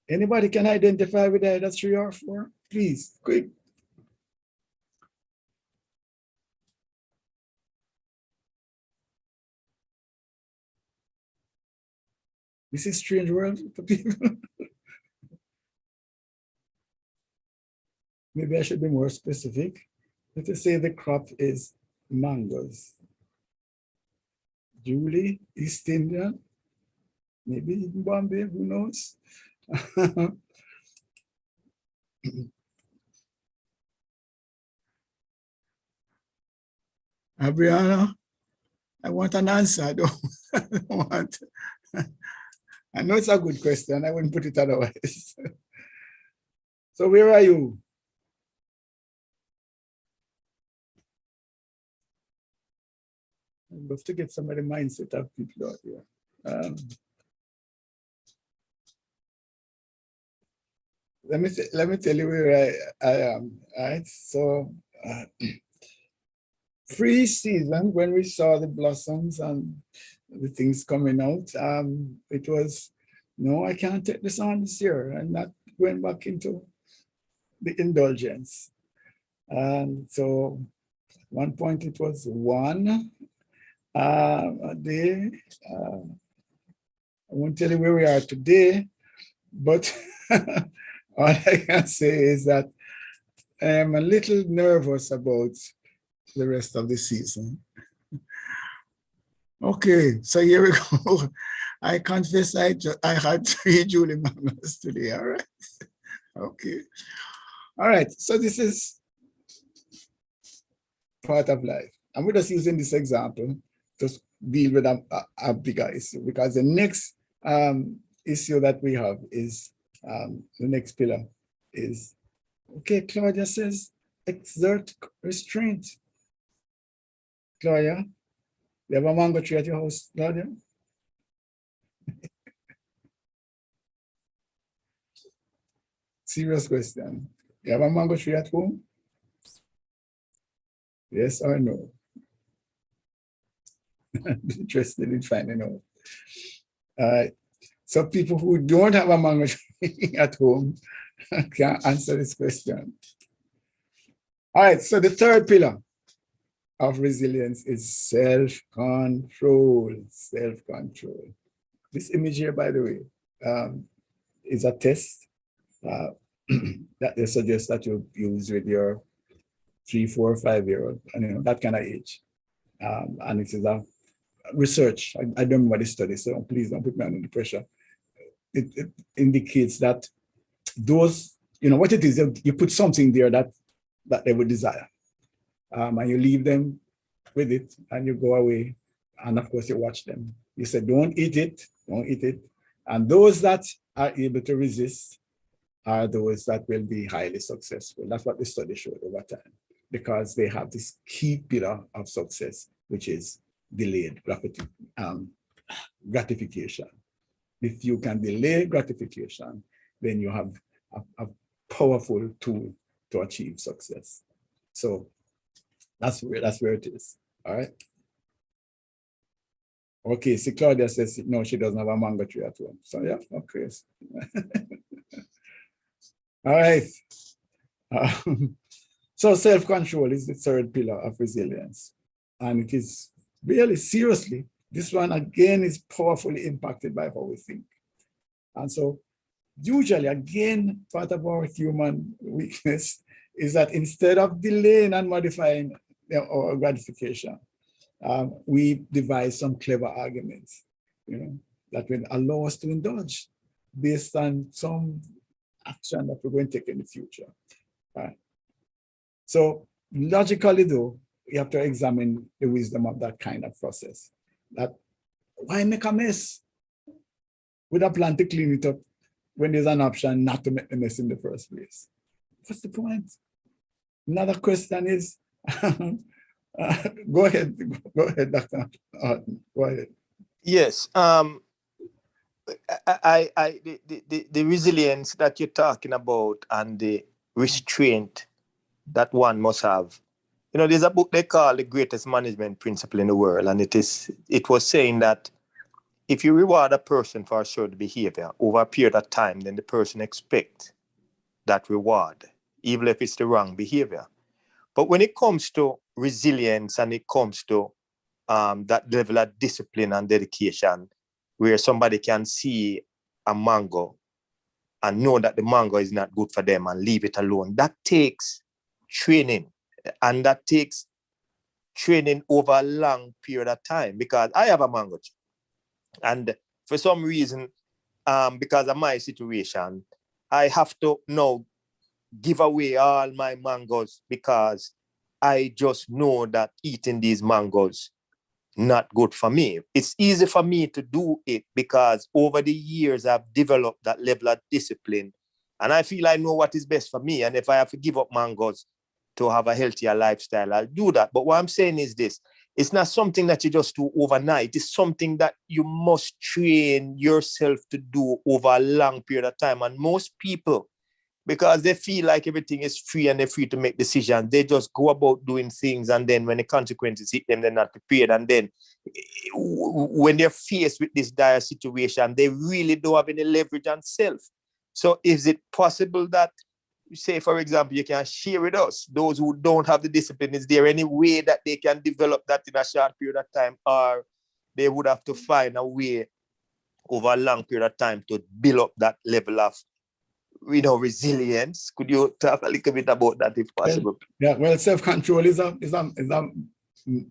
Anybody can identify with either 3 or 4? Please, quick. This is strange world for people. Maybe I should be more specific. Let us say the crop is mangoes. Julie, East Indian, maybe even Bombay, who knows? Abriana, I want an answer. I don't want. I know it's a good question. I wouldn't put it otherwise. So where are you? I'd love to get some of the mindset of people out here. Let me tell you where I am. All right. So pre-season, when we saw the blossoms and the things coming out, it was, no, I can't take this on this year. I'm not going back into the indulgence. And so at one point it was 1 a day. I won't tell you where we are today, but all I can say is that I am a little nervous about the rest of the season. Okay, so here we go. I confess I had 3 Julie mangoes today, all right? Okay. All right, so this is part of life. And we're just using this example to deal with a bigger issue, because the next issue that we have is, the next pillar is, okay, Claudia says, exert restraint. Claudia, you have a mango tree at your house, Claudia? Serious question. You have a mango tree at home? Yes or no? interested in finding out. So people who don't have a mango tree at home can answer this question. All right, so the third pillar of resilience is self-control. Self-control. This image here, by the way, is a test that they suggest that you use with your 3, 4, 5-year-old, that kind of age. And it is a research. I don't remember the study, so please don't put me under pressure. It indicates that those, what it is, you put something there that they would desire. And you leave them with it and you go away. And of course you watch them. You say, don't eat it. And those that are able to resist are those that will be highly successful. That's what the study showed over time, because they have this key pillar of success, which is delayed gratification. If you can delay gratification, then you have a powerful tool to achieve success. So that's where it is. All right. Okay, see, Claudia says no, she doesn't have a mango tree at home. So yeah, okay. All right. So self-control is the third pillar of resilience. And it is really, seriously, this one again is powerfully impacted by how we think. And so usually, again, part of our human weakness is that instead of delaying and modifying our gratification, we devise some clever arguments, that will allow us to indulge based on some action that we're going to take in the future. Right? So logically, though, we have to examine the wisdom of that kind of process. That why make a mess with a plan to clean it up when there's an option not to make the mess in the first place? What's the point? Another question is, go ahead, Dr. Horton. Go ahead. Yes. The resilience that you're talking about and the restraint that one must have. There's a book they call The Greatest Management Principle in the World, and it was saying that if you reward a person for a certain behavior over a period of time, then the person expects that reward, even if it's the wrong behavior. But when it comes to resilience and it comes to that level of discipline and dedication, where somebody can see a mango and know that the mango is not good for them and leave it alone, that takes training. And that takes training over a long period of time, because I have a mango tree. And for some reason, because of my situation, I have to now give away all my mangoes because I just know that eating these mangoes not good for me. It's easy for me to do it because over the years I've developed that level of discipline, and I feel I know what is best for me. And if I have to give up mangoes to have a healthier lifestyle, I'll do that. But what I'm saying is this: it's not something that you just do overnight. It's something that you must train yourself to do over a long period of time. And most people, because they feel like everything is free and they're free to make decisions, they just go about doing things, and then when the consequences hit them, they're not prepared. And then when they're faced with this dire situation, they really don't have any leverage on self. So is it possible that, say, for example, you can share with us, those who don't have the discipline, is there any way that they can develop that in a short period of time, or they would have to find a way over a long period of time to build up that level of resilience? Could you talk a little bit about that if possible? Well, self-control is a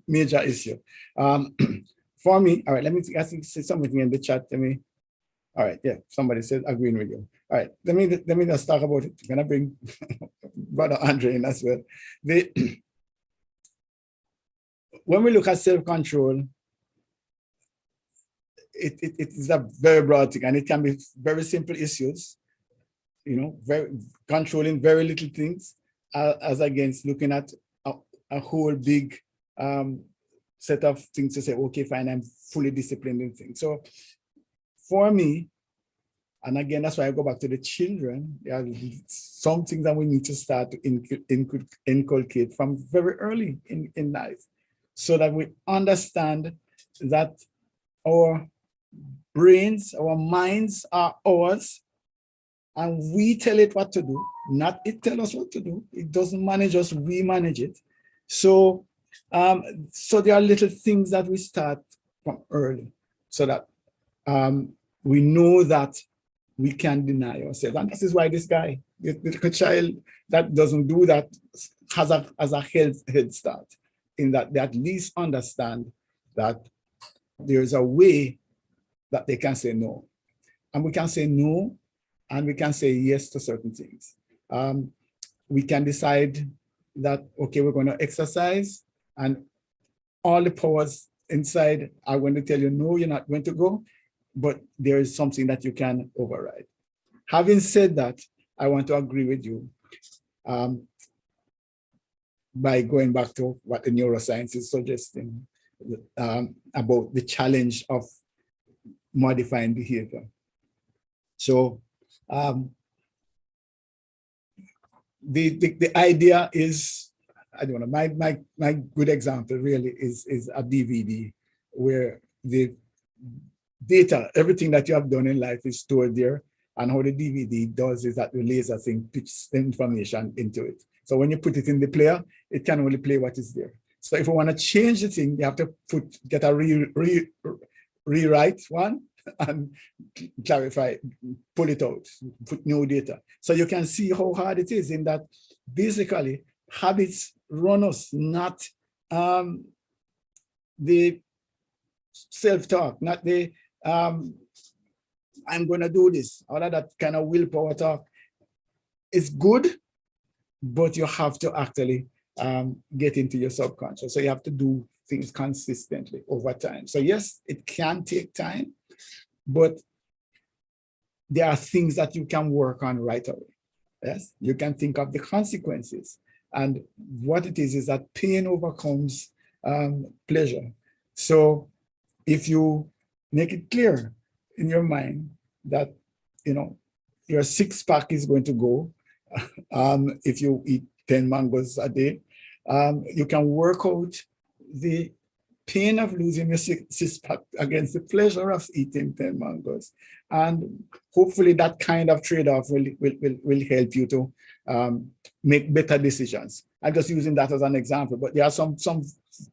major issue. For me, all right, let me say something in the chat to me. All right, yeah, somebody says agreeing with you. All right, let me just talk about it. I'm gonna bring Brother Andre in as well. When we look at self-control, it is a very broad thing, and it can be very simple issues, very controlling very little things, as against looking at a whole big set of things to say, okay, fine, I'm fully disciplined in things. So for me, and again, that's why I go back to the children, there are some things that we need to start to inculcate from very early in life, so that we understand that our brains, our minds are ours, and we tell it what to do, not it tell us what to do. It doesn't manage us, we manage it. So, so there are little things that we start from early so that we know that we can deny ourselves. And this is why this guy, the little child that doesn't do that, has a head start in that they at least understand that there's a way that they can say no. And we can say no, and we can say yes to certain things. We can decide that, okay, we're going to exercise, and all the powers inside are going to tell you, no, you're not going to go, but there is something that you can override. Having said that, I want to agree with you by going back to what the neuroscience is suggesting about the challenge of modifying behavior. So the idea is, I don't know, my good example really is a DVD where the data, everything that you have done in life is stored there, and how the DVD does is that the laser thing puts the information into it. So when you put it in the player, it can only play what is there. So if you want to change the thing, you have to get a rewrite one and clarify, pull it out, put new data. So you can see how hard it is in that basically habits run us, not the self-talk, not the I'm going to do this, all of that kind of willpower talk. It's good, but you have to actually get into your subconscious. So you have to do things consistently over time. So yes, it can take time, but there are things that you can work on right away. Yes, you can think of the consequences. And what it is that pain overcomes pleasure. So if you make it clear in your mind that, you know, your six-pack is going to go if you eat 10 mangoes a day, you can work out the pain of losing your six-pack against the pleasure of eating 10 mangoes. And hopefully that kind of trade-off will help you to make better decisions. I'm just using that as an example, but there are some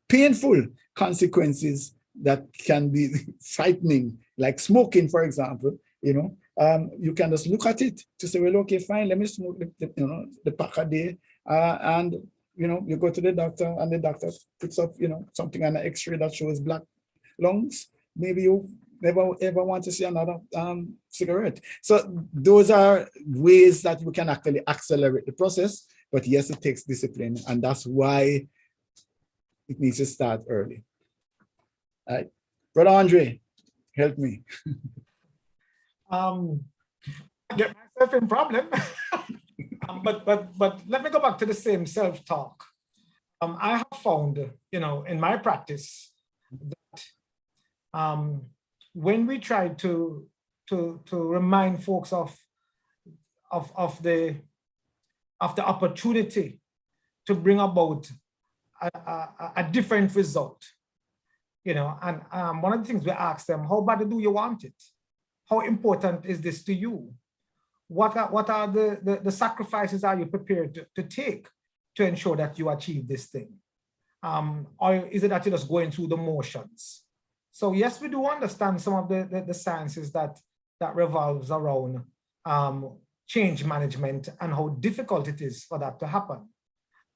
painful consequences that can be frightening, like smoking, for example. You know, you can just look at it to say, well, okay, fine, let me smoke the pack a day, and you know, you go to the doctor, and the doctor puts up, you know, something on the X-ray that shows black lungs. Maybe you never ever want to see another cigarette. So those are ways that you can actually accelerate the process. But yes, it takes discipline, and that's why it needs to start early. All right, Brother Andre, help me. I get myself in problem. But let me go back to the same self-talk. I have found, you know, in my practice that when we try to remind folks of the opportunity to bring about a different result, you know, and one of the things we ask them, how badly do you want it? How important is this to you? What are the sacrifices are you prepared to take to ensure that you achieve this thing? Or is it that you're just going through the motions? So yes, we do understand some of the sciences that revolves around change management and how difficult it is for that to happen.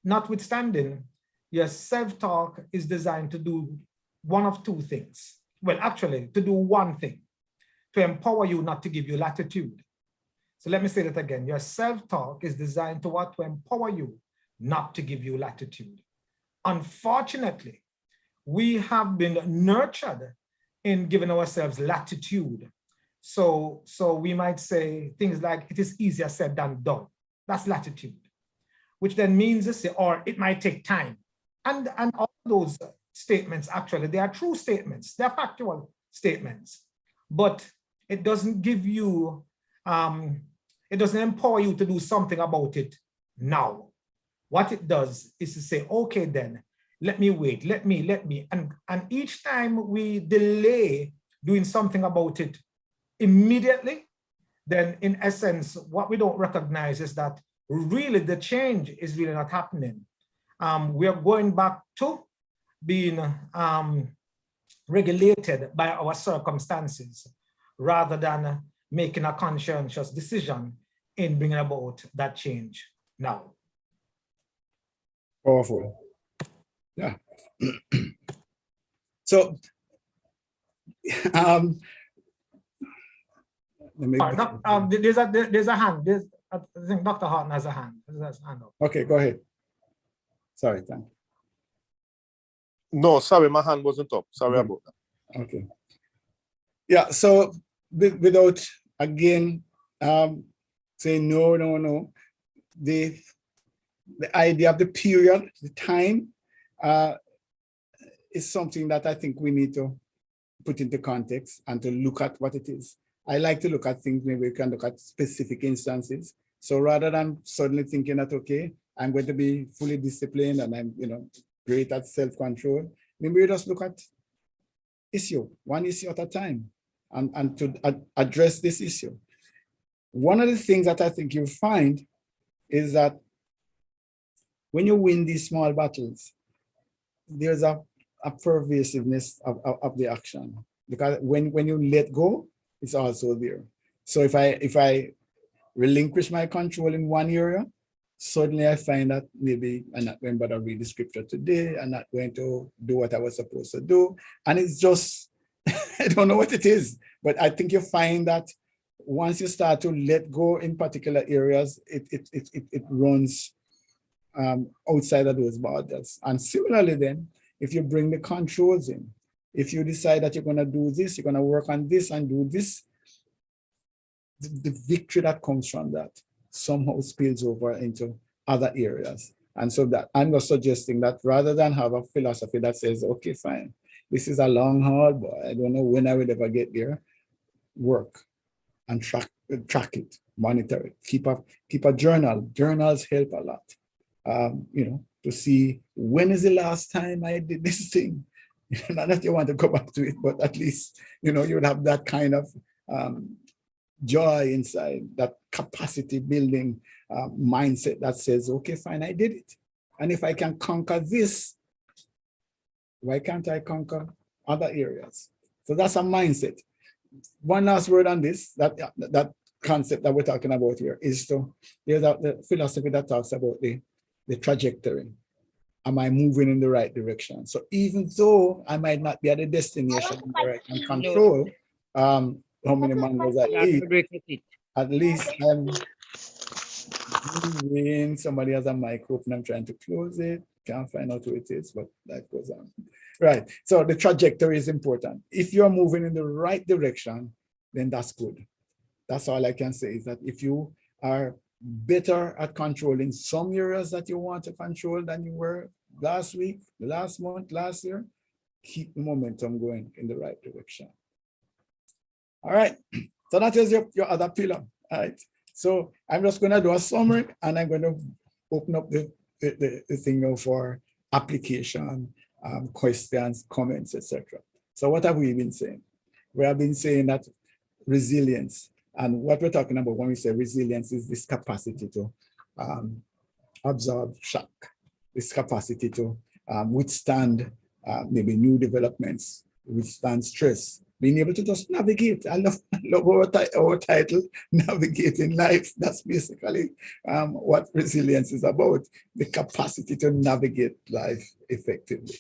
Notwithstanding, your self-talk is designed to do one of two things. Well, actually, to do one thing, to empower you, not to give you latitude. So let me say that again. Your self-talk is designed to what? To empower you, not to give you latitude. Unfortunately, we have been nurtured in giving ourselves latitude. So we might say things like, it is easier said than done. That's latitude, which then means to say, or it might take time. And all those statements, actually, they are true statements. They're factual statements, but it doesn't give you, it doesn't empower you to do something about it now. What it does is to say, okay, then let me wait, let me. And each time we delay doing something about it immediately, then in essence, what we don't recognize is that really the change is really not happening. We are going back to being regulated by our circumstances rather than making a conscientious decision in bringing about that change now. Powerful. Yeah. So, let me, There's a hand. I think Dr. Horton has a hand. There's a hand up. okay, go ahead. Sorry, thank you. No, sorry, my hand wasn't up. Sorry about that. Okay. Yeah, so without, again, saying no, the idea of the period, the time, is something that I think we need to put into context and to look at what it is. I like to look at things, maybe we can look at specific instances. So rather than suddenly thinking that, okay, I'm going to be fully disciplined and I'm, great at self-control, maybe we just look at one issue at a time, and to address this issue. One of the things that I think you'll find is that when you win these small battles, there's a pervasiveness of the action, because when you let go, it's also there. So if I relinquish my control in one area, suddenly I find that maybe I'm not going to read the scripture today, I'm not going to do what I was supposed to do. And it's just, I don't know what it is, but I think you find that once you start to let go in particular areas, it runs outside of those borders. And similarly then, if you bring the controls in, if you decide that you're going to do this, you're going to work on this and do this, the victory that comes from that somehow spills over into other areas. And so that I'm just suggesting that rather than have a philosophy that says, okay, fine, this is a long haul, but I don't know when I will ever get there, work and track it, monitor it, keep a journal. Journals help a lot. To see when is the last time I did this thing. Not that you want to go back to it, but at least, you would have that kind of joy inside, that capacity building mindset that says, okay, fine, I did it. And if I can conquer this, why can't I conquer other areas? So that's a mindset. One last word on this, that concept that we're talking about here is there's the philosophy that talks about the trajectory. Am I moving in the right direction? So even though I might not be at the destination where I can control how many mangoes I eat, at least I'm moving. Somebody has a mic open, I'm trying to close it. Can't find out who it is, but that goes on. Right, so the trajectory is important. If you're moving in the right direction, then that's good. That's all I can say, is that if you are better at controlling some areas that you want to control than you were last week, last month, last year, keep the momentum going in the right direction. All right, so that is your other pillar. All right, so I'm just going to do a summary and I'm going to open up the thing now for application, questions, comments, etc. So what have we been saying? We have been saying that resilience, and what we're talking about when we say resilience is this capacity to absorb shock, this capacity to withstand maybe new developments, withstand stress, being able to just navigate. I love our title, Navigating Life. That's basically what resilience is about, the capacity to navigate life effectively.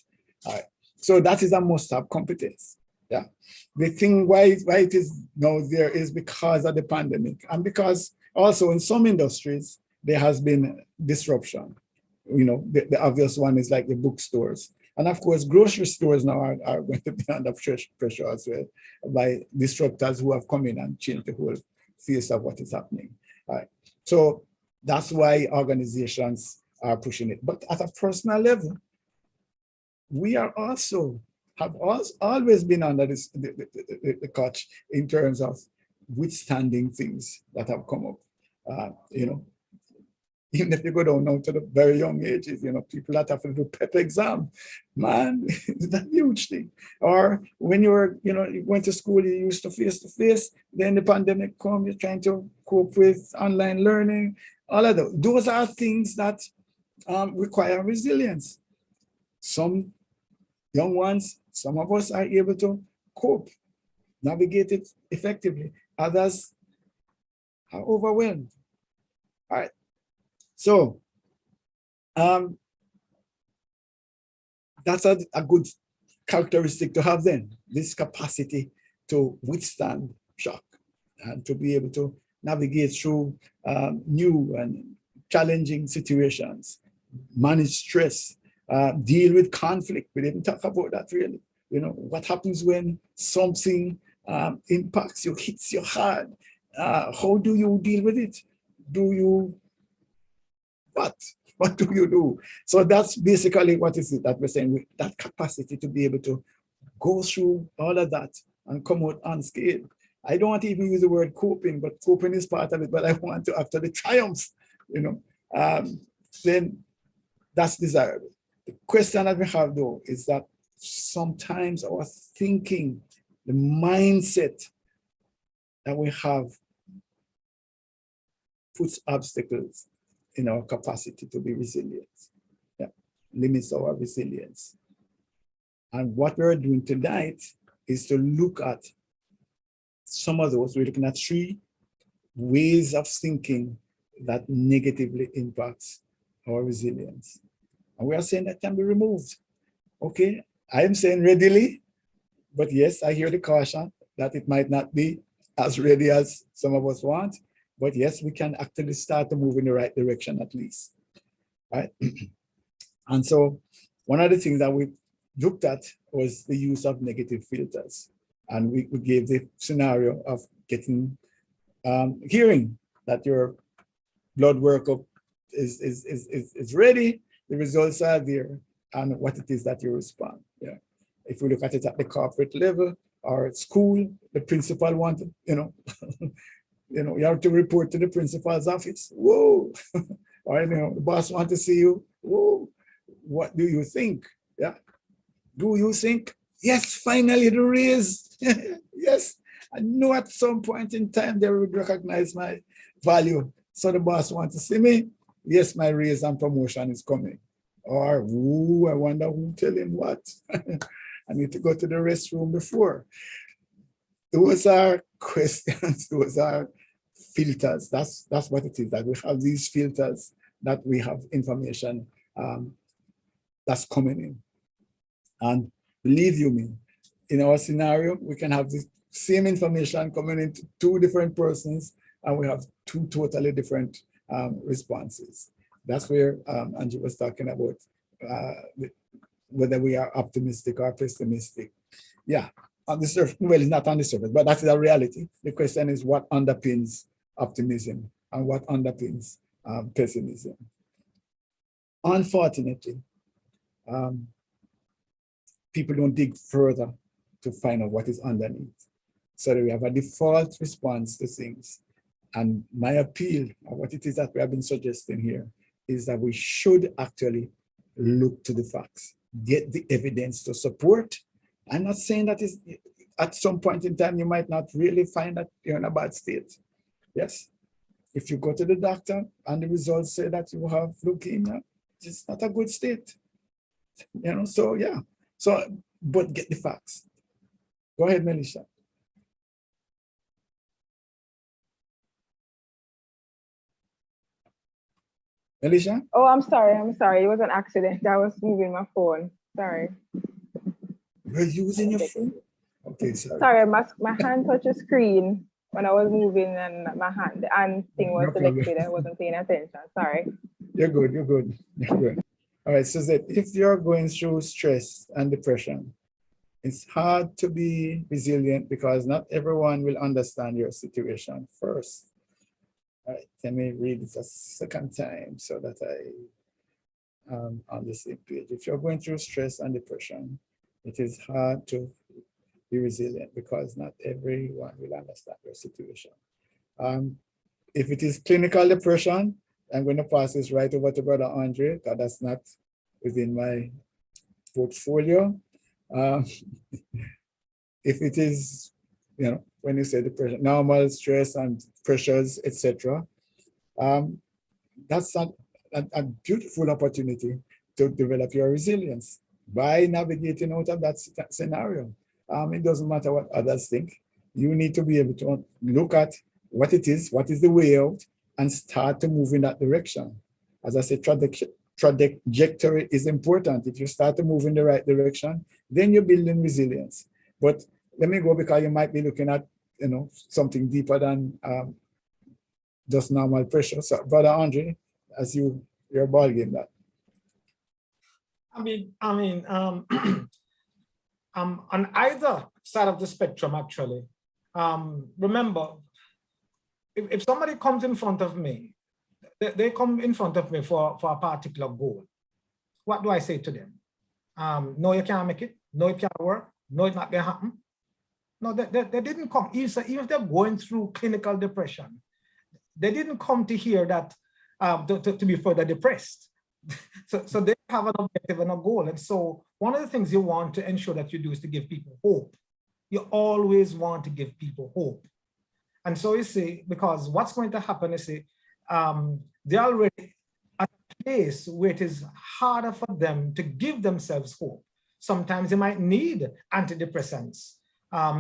All right. So that is a must-have competence. Yeah. The thing why it is now there is because of the pandemic, and because also in some industries there has been disruption. The obvious one is like the bookstores. And of course, grocery stores now are going to be under pressure as well by disruptors who have come in and changed the whole face of what is happening. All right. So that's why organizations are pushing it. But at a personal level, we are have always been under the clutch in terms of withstanding things that have come up. Even if you go down now to the very young ages, people that have to do PEP exam, man, it's a huge thing. Or when you went to school, you used to face, then the pandemic come, you're trying to cope with online learning, all of those. Those are things that require resilience. Some young ones, some of us are able to cope, navigate it effectively. Others are overwhelmed. All right. So that's a good characteristic to have then, this capacity to withstand shock and to be able to navigate through new and challenging situations, manage stress, deal with conflict. We didn't talk about that really. What happens when something impacts you, hits you hard? How do you deal with it? What do you do? So that's basically what is it that we're saying, that capacity to be able to go through all of that and come out unscathed. I don't want to even use the word coping, but coping is part of it, but I want to actually triumph, then that's desirable. The question that we have though is that sometimes our thinking, the mindset that we have puts obstacles in our capacity to be resilient, limits our resilience. And what we're doing tonight is to look at some of those. We're looking at 3 ways of thinking that negatively impacts our resilience. And we are saying that can be removed. Okay, I am saying readily, but yes, I hear the caution that it might not be as ready as some of us want. But yes, we can actually start to move in the right direction at least, right? And so one of the things that we looked at was the use of negative filters. And we gave the scenario of hearing that your blood workup is ready, the results are there, and what it is that you respond. Yeah. If we look at it at the corporate level or at school, the principal wanted, you have to report to the principal's office. Whoa. Or the boss wants to see you. Whoa. What do you think? Yeah. Do you think? Yes, finally the raise. Yes. I know at some point in time they would recognize my value. So the boss wants to see me. Yes, my raise and promotion is coming. Or, ooh, I wonder who tell him what. I need to go to the restroom before. Those are questions. Those are filters. That's what it is, that we have these filters, that we have information that's coming in. And believe you me, in our scenario, we can have the same information coming into 2 different persons, and we have 2 totally different responses. That's where Angie was talking about whether we are optimistic or pessimistic. Yeah, on the surface, well, it's not on the surface, but that's the reality. The question is what underpins optimism and what underpins pessimism. Unfortunately, people don't dig further to find out what is underneath. So we have a default response to things. And my appeal, or what it is that we have been suggesting here, is that we should actually look to the facts, get the evidence to support. I'm not saying that is at some point in time, you might not really find that you're in a bad state. Yes. If you go to the doctor and the results say that you have leukemia, it's not a good state. So yeah. So, but get the facts. Go ahead, Melissa. Melissa? Oh, I'm sorry. It was an accident. I was moving my phone. Sorry. You're using your phone? Okay, sorry. Sorry, my hand touched the screen when I was moving, and my hand and thing was selected. I wasn't paying attention. Sorry. You're good. All right, so that if you're going through stress and depression, it's hard to be resilient because not everyone will understand your situation first. All right, let me read this a second time so that I am on the same page. If you're going through stress and depression, it is hard to be resilient because not everyone will understand your situation. If it is clinical depression, I'm going to pass this right over to Brother Andre, because that's not within my portfolio. If it is, when you say depression, normal stress and pressures, etc., that's a beautiful opportunity to develop your resilience by navigating out of that scenario. It doesn't matter what others think. You need to be able to look at what it is, what is the way out, and start to move in that direction. As I said, trajectory is important. If you start to move in the right direction, then you're building resilience. But let me go, because you might be looking at something deeper than just normal pressure. So, Brother Andre, as your ball game that. On either side of the spectrum, actually. Remember, if somebody comes in front of me, they come in front of me for a particular goal. What do I say to them? No, you can't make it. No, it can't work. No, it's not going to happen. No, they didn't come. Even if they're going through clinical depression, they didn't come to hear that to be further depressed. So they have an objective and a goal. And so one of the things you want to ensure that you do is to give people hope. You always want to give people hope. And so you see, because what's going to happen is, they're already at a place where it is harder for them to give themselves hope. Sometimes they might need antidepressants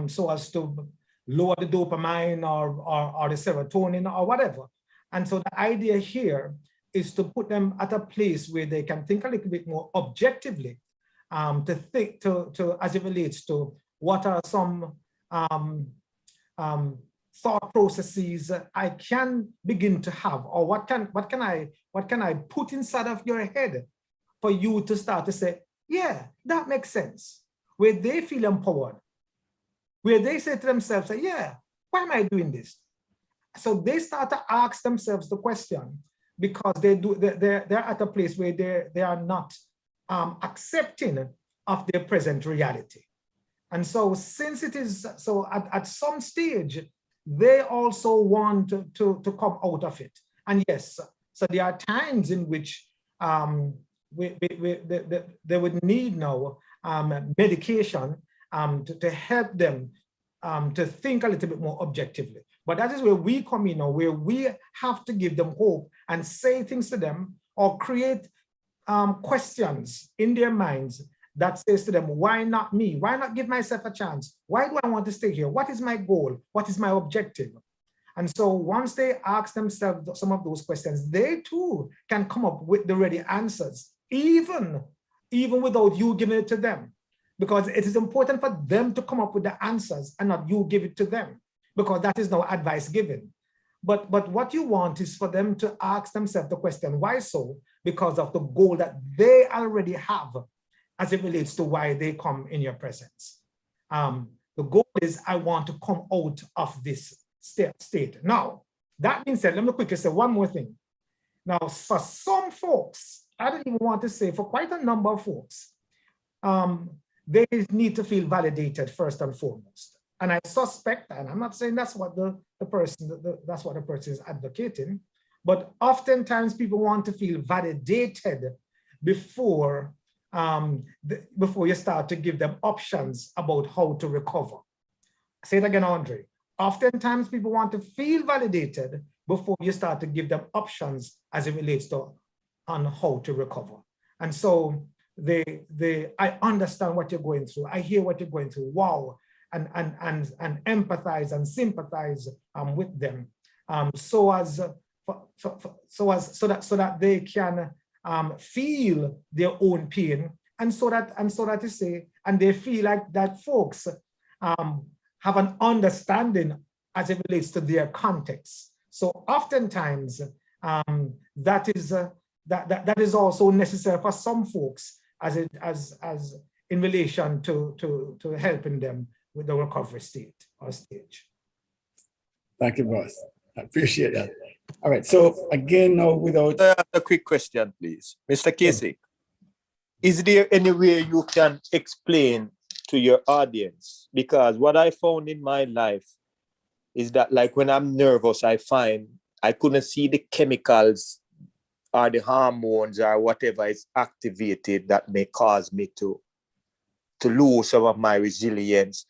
so as to lower the dopamine or the serotonin or whatever. And so the idea here is to put them at a place where they can think a little bit more objectively, to think to as it relates to what are some thought processes I can begin to have, or what can I put inside of your head for you to start to say, yeah, that makes sense. Where they feel empowered, where they say to themselves, yeah, why am I doing this? So they start to ask themselves the question, because they're at a place where they are not accepting of their present reality. And so since it is, so at some stage, they also want to come out of it. And yes, so there are times in which they would need now medication to help them to think a little bit more objectively. But that is where we come in now, where we have to give them hope and say things to them, or create questions in their minds that says to them, why not me? Why not give myself a chance? Why do I want to stay here? What is my goal? What is my objective? And so once they ask themselves some of those questions, they too can come up with the ready answers, even without you giving it to them. Because it is important for them to come up with the answers and not you give it to them, because that is no advice given. But what you want is for them to ask themselves the question, why so? Because of the goal that they already have as it relates to why they come in your presence. The goal is, I want to come out of this state. Now, that being said, let me quickly say one more thing. Now, for some folks, I don't even want to say, for quite a number of folks, they need to feel validated first and foremost. And I suspect, and I'm not saying that's what the person is advocating, but oftentimes people want to feel validated before you start to give them options about how to recover. Say it again, Andre. Oftentimes people want to feel validated before you start to give them options as it relates to on how to recover. And so I understand what you're going through. I hear what you're going through. Wow. And empathize and sympathize with them, so that they can feel their own pain, and so that you say, and they feel like that folks have an understanding as it relates to their context. So oftentimes that is also necessary for some folks as in relation to helping them with the recovery stage. Thank you, boss. I appreciate that. All right. So again, now without A quick question, please. Mr. Casey, is there any way you can explain to your audience? Because what I found in my life is that, like, when I'm nervous, I find I couldn't see the chemicals or the hormones or whatever is activated that may cause me to lose some of my resilience,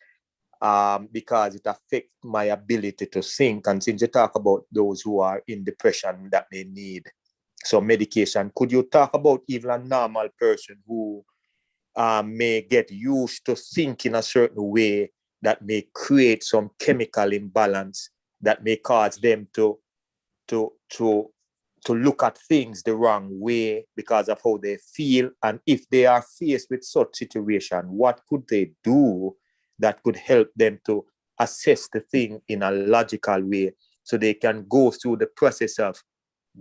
because it affects my ability to think. And since you talk about those who are in depression that may need some medication, could you talk about even a normal person who may get used to thinking a certain way that may create some chemical imbalance that may cause them to look at things the wrong way because of how they feel? And if they are faced with such situation, what could they do that could help them to assess the thing in a logical way so they can go through the process of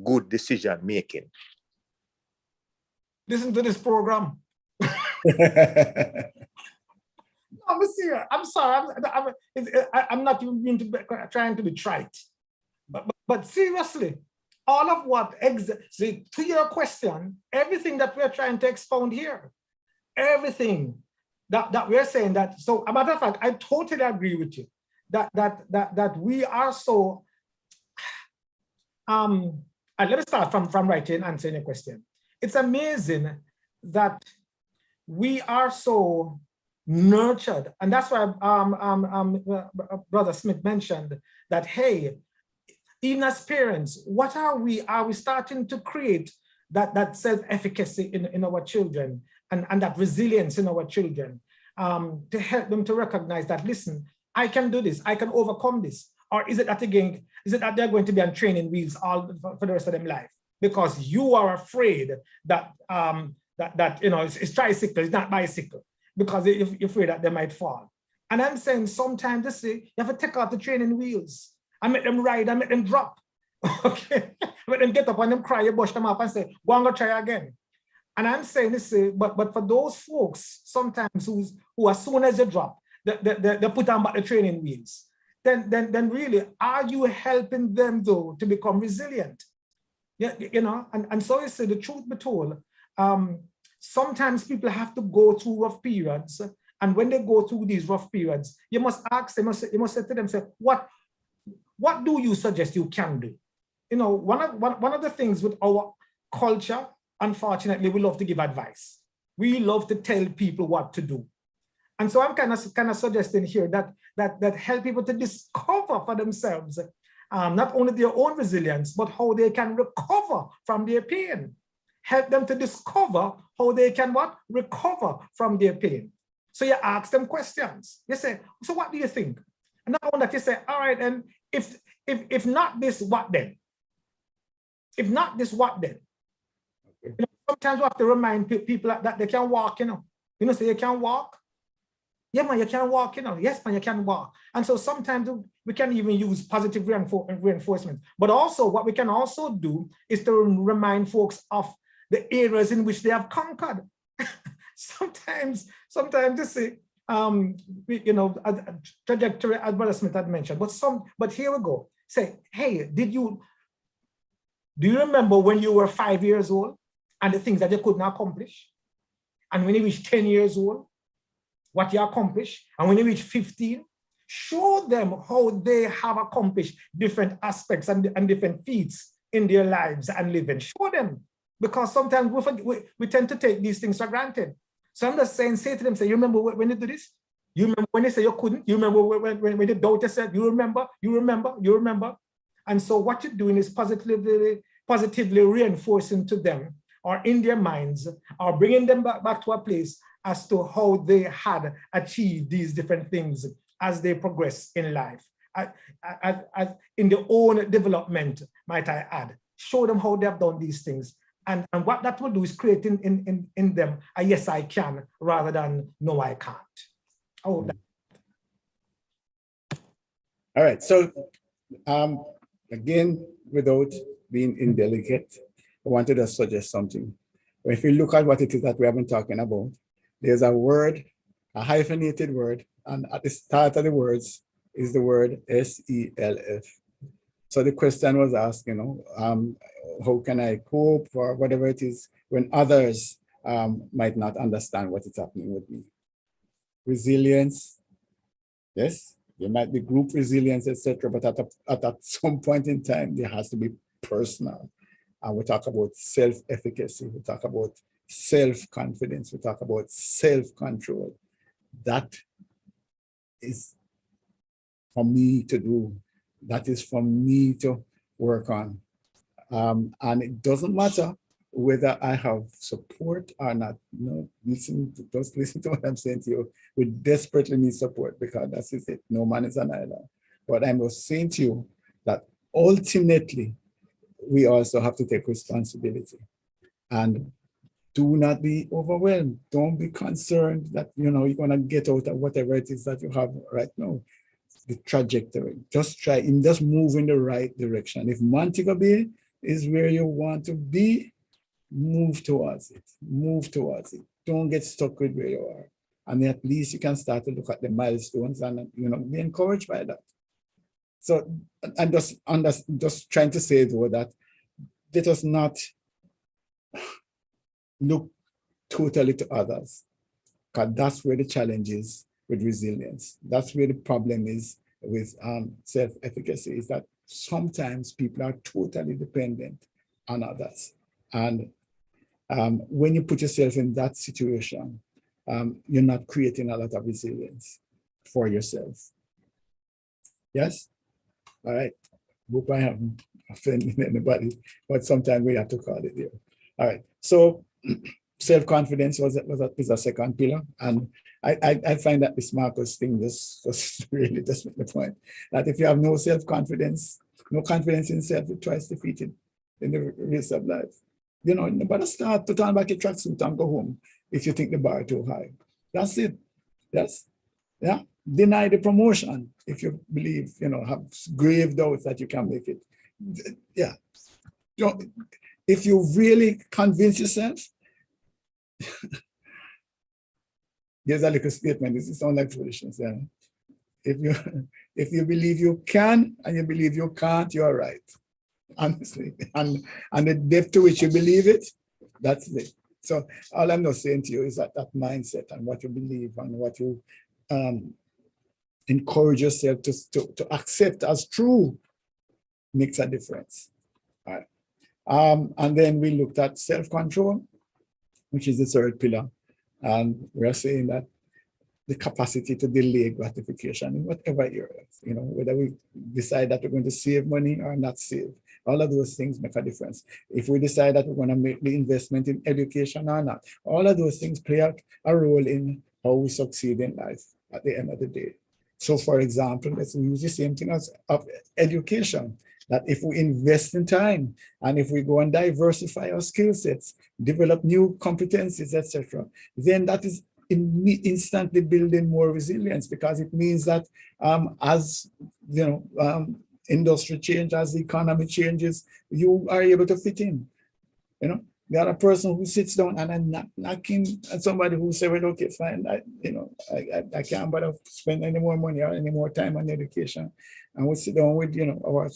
good decision making? Listen to this program. I'm serious. I'm sorry. I'm not even being trying to be trite. But seriously, all of what, to your question, everything that we're trying to expound here, everything that we're saying that, so a matter of fact, I totally agree with you that we are so, and let me start from right here and answering your question. It's amazing that we are so nurtured, and that's why Brother Smith mentioned that, hey, even as parents, what are we? Are we starting to create that self-efficacy in our children and that resilience in our children, to help them to recognize that, listen, I can do this, I can overcome this? Or is it that they're going to be on training wheels all for the rest of their life because you are afraid that it's tricycle, it's not bicycle, because you're afraid that they might fall? And I'm saying sometimes you have to take out the training wheels and make them ride and make them drop. Okay, make them get up and them cry, you brush them up and say, go and go try again. And I'm saying this, but for those folks sometimes who as soon as they drop, they put on back the training wheels. Then really, are you helping them though to become resilient? Yeah, and so you say, the truth be told, sometimes people have to go through rough periods, and when they go through these rough periods, you must ask them, you must say to them, say, what do you suggest you can do? One of the things with our culture, unfortunately, we love to give advice. We love to tell people what to do. And so I'm kind of suggesting here that help people to discover for themselves not only their own resilience, but how they can recover from their pain. Help them to discover how they can recover from their pain. So you ask them questions. You say, so what do you think? And not only that, you say, all right, and if not this, what then? If not this, what then? Okay. Sometimes we have to remind people that they can walk, say you can walk. Yeah, man, you can walk, Yes, man, you can walk. And so sometimes we can even use positive reinforcement. But also what we can also do is to remind folks of the areas in which they have conquered. sometimes you see, a trajectory, as Brother Smith had mentioned, but here we go. Say, hey, do you remember when you were 5 years old and the things that you couldn't accomplish? And when you reach 10 years old, what you accomplished? And when you reach 15, show them how they have accomplished different aspects and different feats in their lives and living. Show them, because sometimes we tend to take these things for granted. So I'm just saying, say to them, say, you remember when you do this? You remember when they say you couldn't? You remember when you doubt yourself? You remember? And so what you're doing is positively reinforcing to them, or in their minds, or bringing them back to a place as to how they had achieved these different things as they progress in life. In their own development, might I add. Show them how they have done these things. And what that will do is create in them a yes, I can, rather than no, I can't. Oh, All right, so again, without being indelicate, I wanted to suggest something. If you look at what it is that we have been talking about, there's a word, a hyphenated word, and at the start of the words is the word SELF. So the question was asked, how can I cope, or whatever it is, when others might not understand what is happening with me. Resilience, yes, there might be group resilience, etc., but at some point in time, there has to be personal. And we talk about self-efficacy, we talk about self-confidence, we talk about self-control. That is for me to do. That is for me to work on. And it doesn't matter whether I have support or not. Just listen to what I'm saying to you. We desperately need support because that's it. No man is an island. But I'm just saying to you that ultimately, we also have to take responsibility. And do not be overwhelmed. Don't be concerned that you're going to get out of whatever it is that you have right now. The trajectory. Just move in the right direction. If Montego Bay is where you want to be, move towards it. Move towards it. Don't get stuck with where you are. And at least you can start to look at the milestones and be encouraged by that. So I'm just trying to say though that let us not look totally to others, because that's where the challenge is with resilience. That's where the problem is with self-efficacy, is that sometimes people are totally dependent on others. And when you put yourself in that situation, you're not creating a lot of resilience for yourself. Yes? All right. Hope I haven't offended anybody, but sometimes we have to call it there. All right. So self-confidence is a second pillar. And I find that this Marcus thing just really does make the point that if you have no self-confidence, no confidence in self, you're twice defeated in the race of life. Nobody start to turn back your tracksuit and go home if you think the bar too high. That's it. Yes. Yeah. Deny the promotion if you believe, have grave doubts that you can make it. Yeah. If you really convince yourself, there's a little statement. This is sound like foolishness. Yeah? If you believe you can and you believe you can't, you're right. Honestly. And the depth to which you believe it, that's it. So all I'm not saying to you is that mindset and what you believe and what you encourage yourself to accept as true makes a difference. All right. And then we looked at self-control, which is the third pillar. And we're saying that the capacity to delay gratification in whatever area, whether we decide that we're going to save money or not save, all of those things make a difference. If we decide that we're going to make the investment in education or not, all of those things play a role in how we succeed in life at the end of the day. So for example, let's use the same thing as of education, that if we invest in time and if we go and diversify our skill sets, develop new competencies, etc., then that is instantly building more resilience, because it means that as industry changes, as the economy changes, you are able to fit in. The other person who sits down and I'm knocking at somebody who says, well, okay, fine, I can't bother spend any more money or any more time on education. And we sit down with, our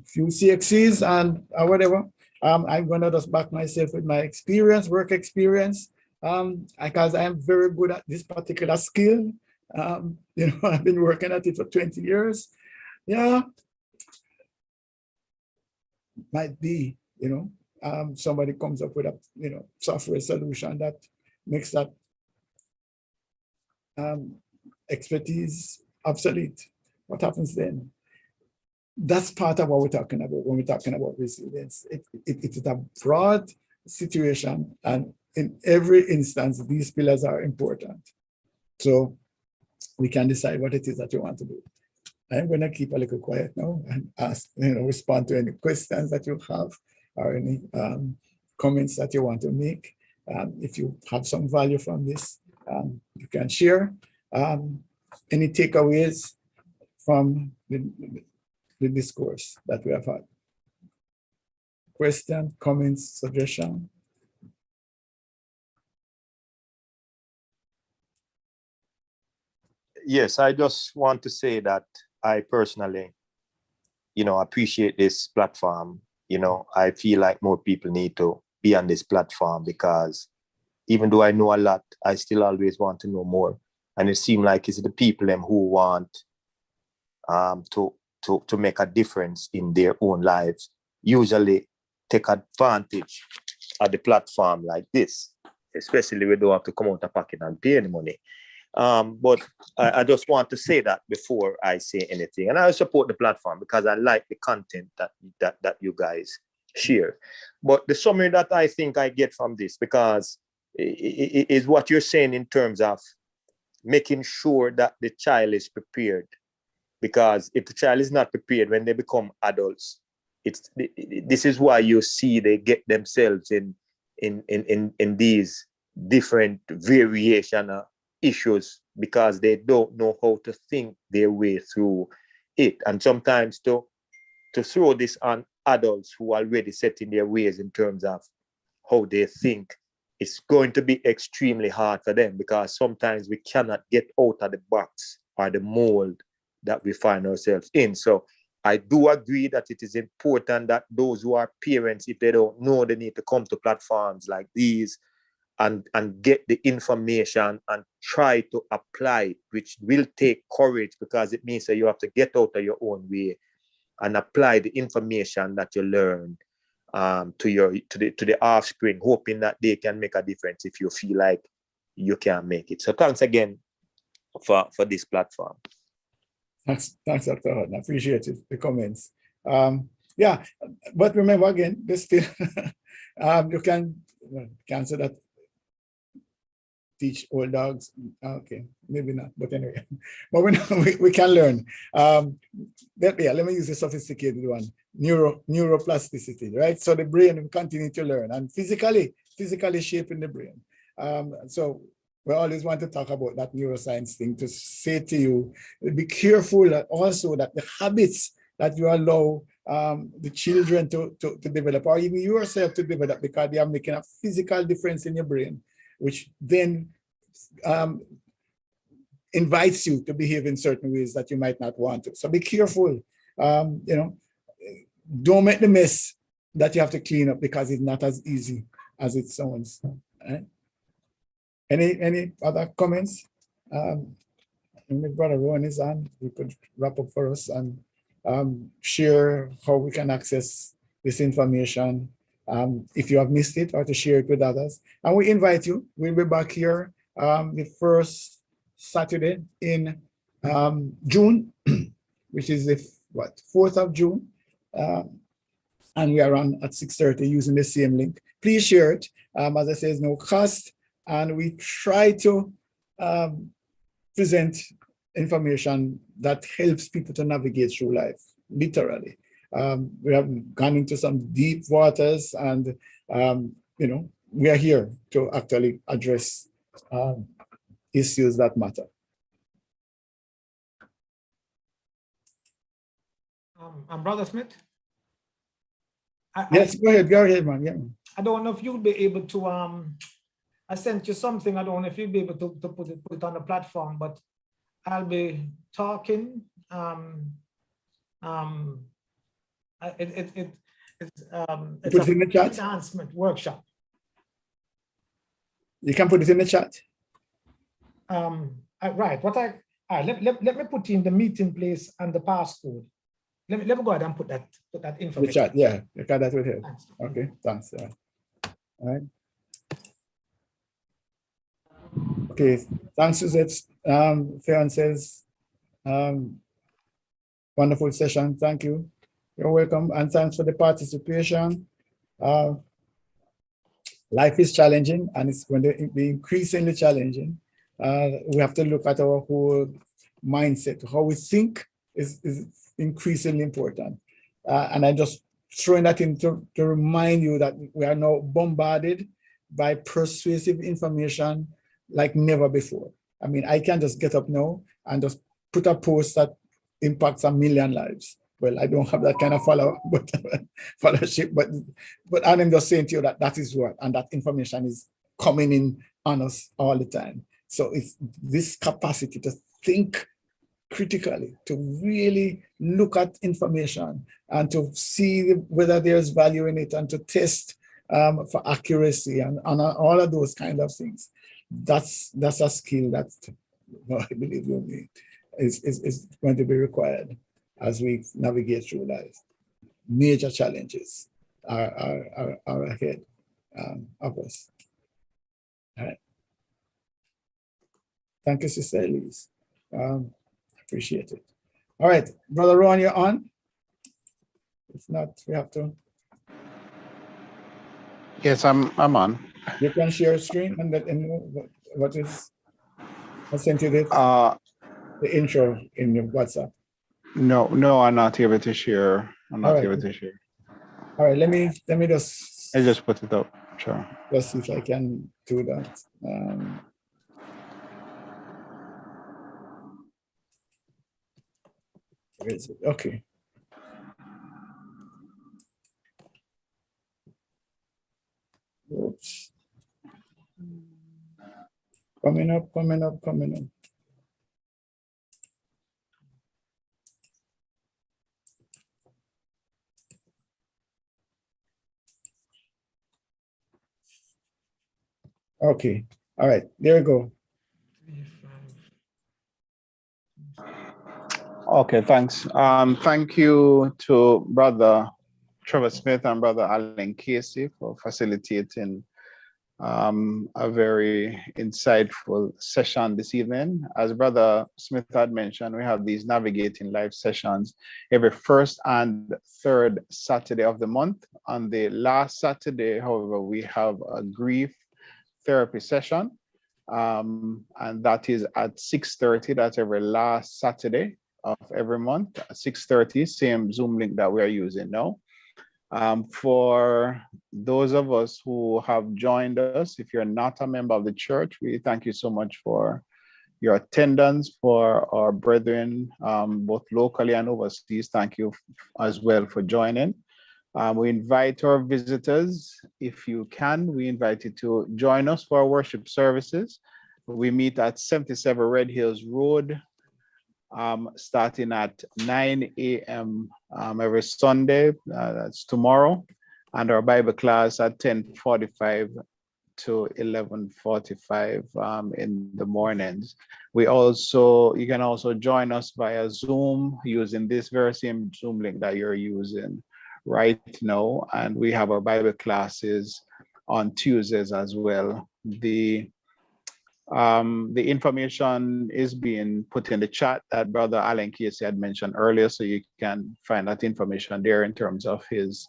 few CXCs and whatever. I'm going to just back myself with my experience, work experience, because I am very good at this particular skill. I've been working at it for 20 years. Yeah, might be, somebody comes up with a software solution that makes that expertise obsolete. What happens then? That's part of what we're talking about when we're talking about resilience. It's a broad situation, and in every instance, these pillars are important. So we can decide what it is that you want to do. I'm going to keep a little quiet now and ask, respond to any questions that you have or any comments that you want to make. If you have some value from this, you can share. Any takeaways from the discourse that we have had? Question, comments, suggestion? Yes, I just want to say that I personally, appreciate this platform. I feel like more people need to be on this platform, because even though I know a lot, I still always want to know more. And it seems like it's the people who want to make a difference in their own lives. Usually take advantage of the platform like this, especially we don't have to come out of pocket and pay any money. But I just want to say that before I say anything, and I support the platform because I like the content that you guys share. But the summary that I think I get from this, because it is what you're saying in terms of making sure that the child is prepared. Because if the child is not prepared when they become adults, this is why you see they get themselves in these different variation of issues, because they don't know how to think their way through it. And sometimes to throw this on adults who are already set in their ways in terms of how they think, it's going to be extremely hard for them, because sometimes we cannot get out of the box or the mold that we find ourselves in. So I do agree that it is important that those who are parents, if they don't know, they need to come to platforms like these and get the information and try to apply it, which will take courage, because it means that you have to get out of your own way and apply the information that you learn to the offspring, hoping that they can make a difference if you feel like you can make it. So thanks again for this platform. Thanks, Dr. Hutton. I appreciate it, the comments. Yeah, but remember again, there's still you can say that teach old dogs. Okay, maybe not, but anyway, but we can learn. Let me use a sophisticated one. Neuroplasticity, right? So the brain will continue to learn and physically shaping the brain. So we always want to talk about that neuroscience thing, to say to you, be careful that also that the habits that you allow the children to develop, or even yourself to develop, because they are making a physical difference in your brain, which then invites you to behave in certain ways that you might not want to. So be careful. Don't make the mess that you have to clean up, because it's not as easy as it sounds. Right? Any other comments? My brother Rowan is on. We could wrap up for us and share how we can access this information if you have missed it, or to share it with others. And we invite you. We'll be back here the first Saturday in June, which is the 4th of June. And we are on at 6:30 using the same link. Please share it. As I say, there's no cost. And we try to present information that helps people to navigate through life, literally. We have gone into some deep waters, and we are here to actually address issues that matter. Brother Smith? Yes, go ahead, man. Yeah. I don't know if you'll be able to, I sent you something. I don't know if you'll be able to put it on the platform, but I'll be talking. It's put it in the chat. Enhancement workshop. You can put it in the chat. Right. Let me put in the meeting place and the passcode. Let me go ahead and put that information. The chat, yeah. Because that will help. Thanks. Okay, thanks. All right. Okay, thanks, Suzette. Theon says, wonderful session. Thank you. You're welcome. And thanks for the participation. Life is challenging, and it's going to be increasingly challenging. We have to look at our whole mindset. How we think is increasingly important. And I just throwing that in to remind you that we are now bombarded by persuasive information like never before. I mean, I can just get up now and just put a post that impacts 1 million lives. Well, I don't have that kind of followership, but I'm just saying to you that is what, and that information is coming in on us all the time. So it's this capacity to think critically, to really look at information and to see whether there's value in it, and to test for accuracy and all of those kind of things. That's a skill that I believe is going to be required as we navigate through life. Major challenges are ahead of us. All right. Thank you, Sister Elise. Appreciate it. All right, Brother Ron, you're on. If not, we have to. Yes, I'm on. You can share a screen and let them know what is. I sent you the intro in your WhatsApp. No, I'm not able to share. I'm not All right. able to share. All right, let me just. I just put it up. Sure. Let's see if I can do that. Where is it? Okay. Oops. Coming up. Okay. All right. There we go. Okay, thanks. Thank you to Brother Trevor Smith and Brother Alan Casey for facilitating a very insightful session this evening. As Brother Smith had mentioned, we have these navigating live sessions every first and third Saturday of the month. On the last Saturday, however, we have a grief therapy session, and that is at 6:30. That's every last Saturday of every month at 6:30, same Zoom link that we're using now. For those of us who have joined us, if you're not a member of the church, we thank you so much for your attendance. For our brethren, both locally and overseas, thank you as well for joining. We invite our visitors, if you can, we invite you to join us for our worship services. We meet at 77 Red Hills Road, starting at 9 a.m. Every Sunday, that's tomorrow, and our Bible class at 10:45 to 11:45 in the mornings. You can also join us via Zoom using this very same Zoom link that you're using right now, and we have our Bible classes on Tuesdays as well. The information is being put in the chat that Brother Alan Casey had mentioned earlier, so you can find that information there in terms of his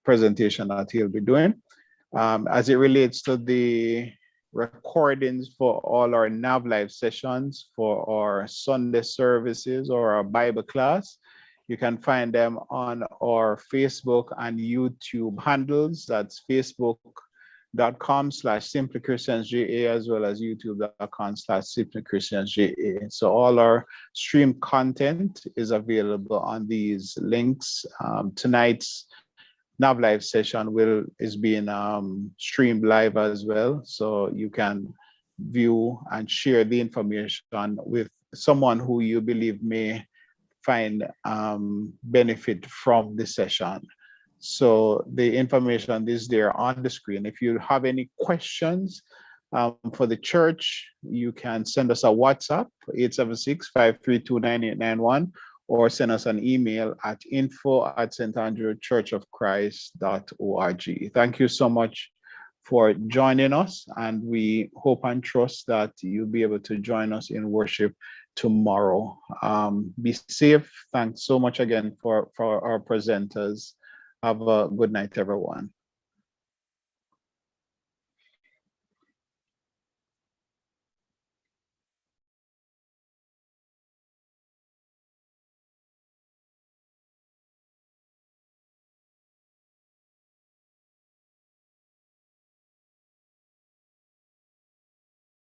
presentation that he'll be doing. As it relates to the recordings for all our NAV Live sessions, for our Sunday services or our Bible class, you can find them on our Facebook and YouTube handles. That's Facebook.com/SimplyChristiansGA, as well as YouTube.com/SimplyChristiansGA. So all our stream content is available on these links. Tonight's NAV Live session is being streamed live as well. So you can view and share the information with someone who you believe may find benefit from the session. So the information is there on the screen. If you have any questions for the church, you can send us a WhatsApp, 876-532-9891, or send us an email at info@standrewchurchofchrist.org. Thank you so much for joining us, and we hope and trust that you'll be able to join us in worship tomorrow. Be safe. Thanks so much again for our presenters. Have a good night, everyone.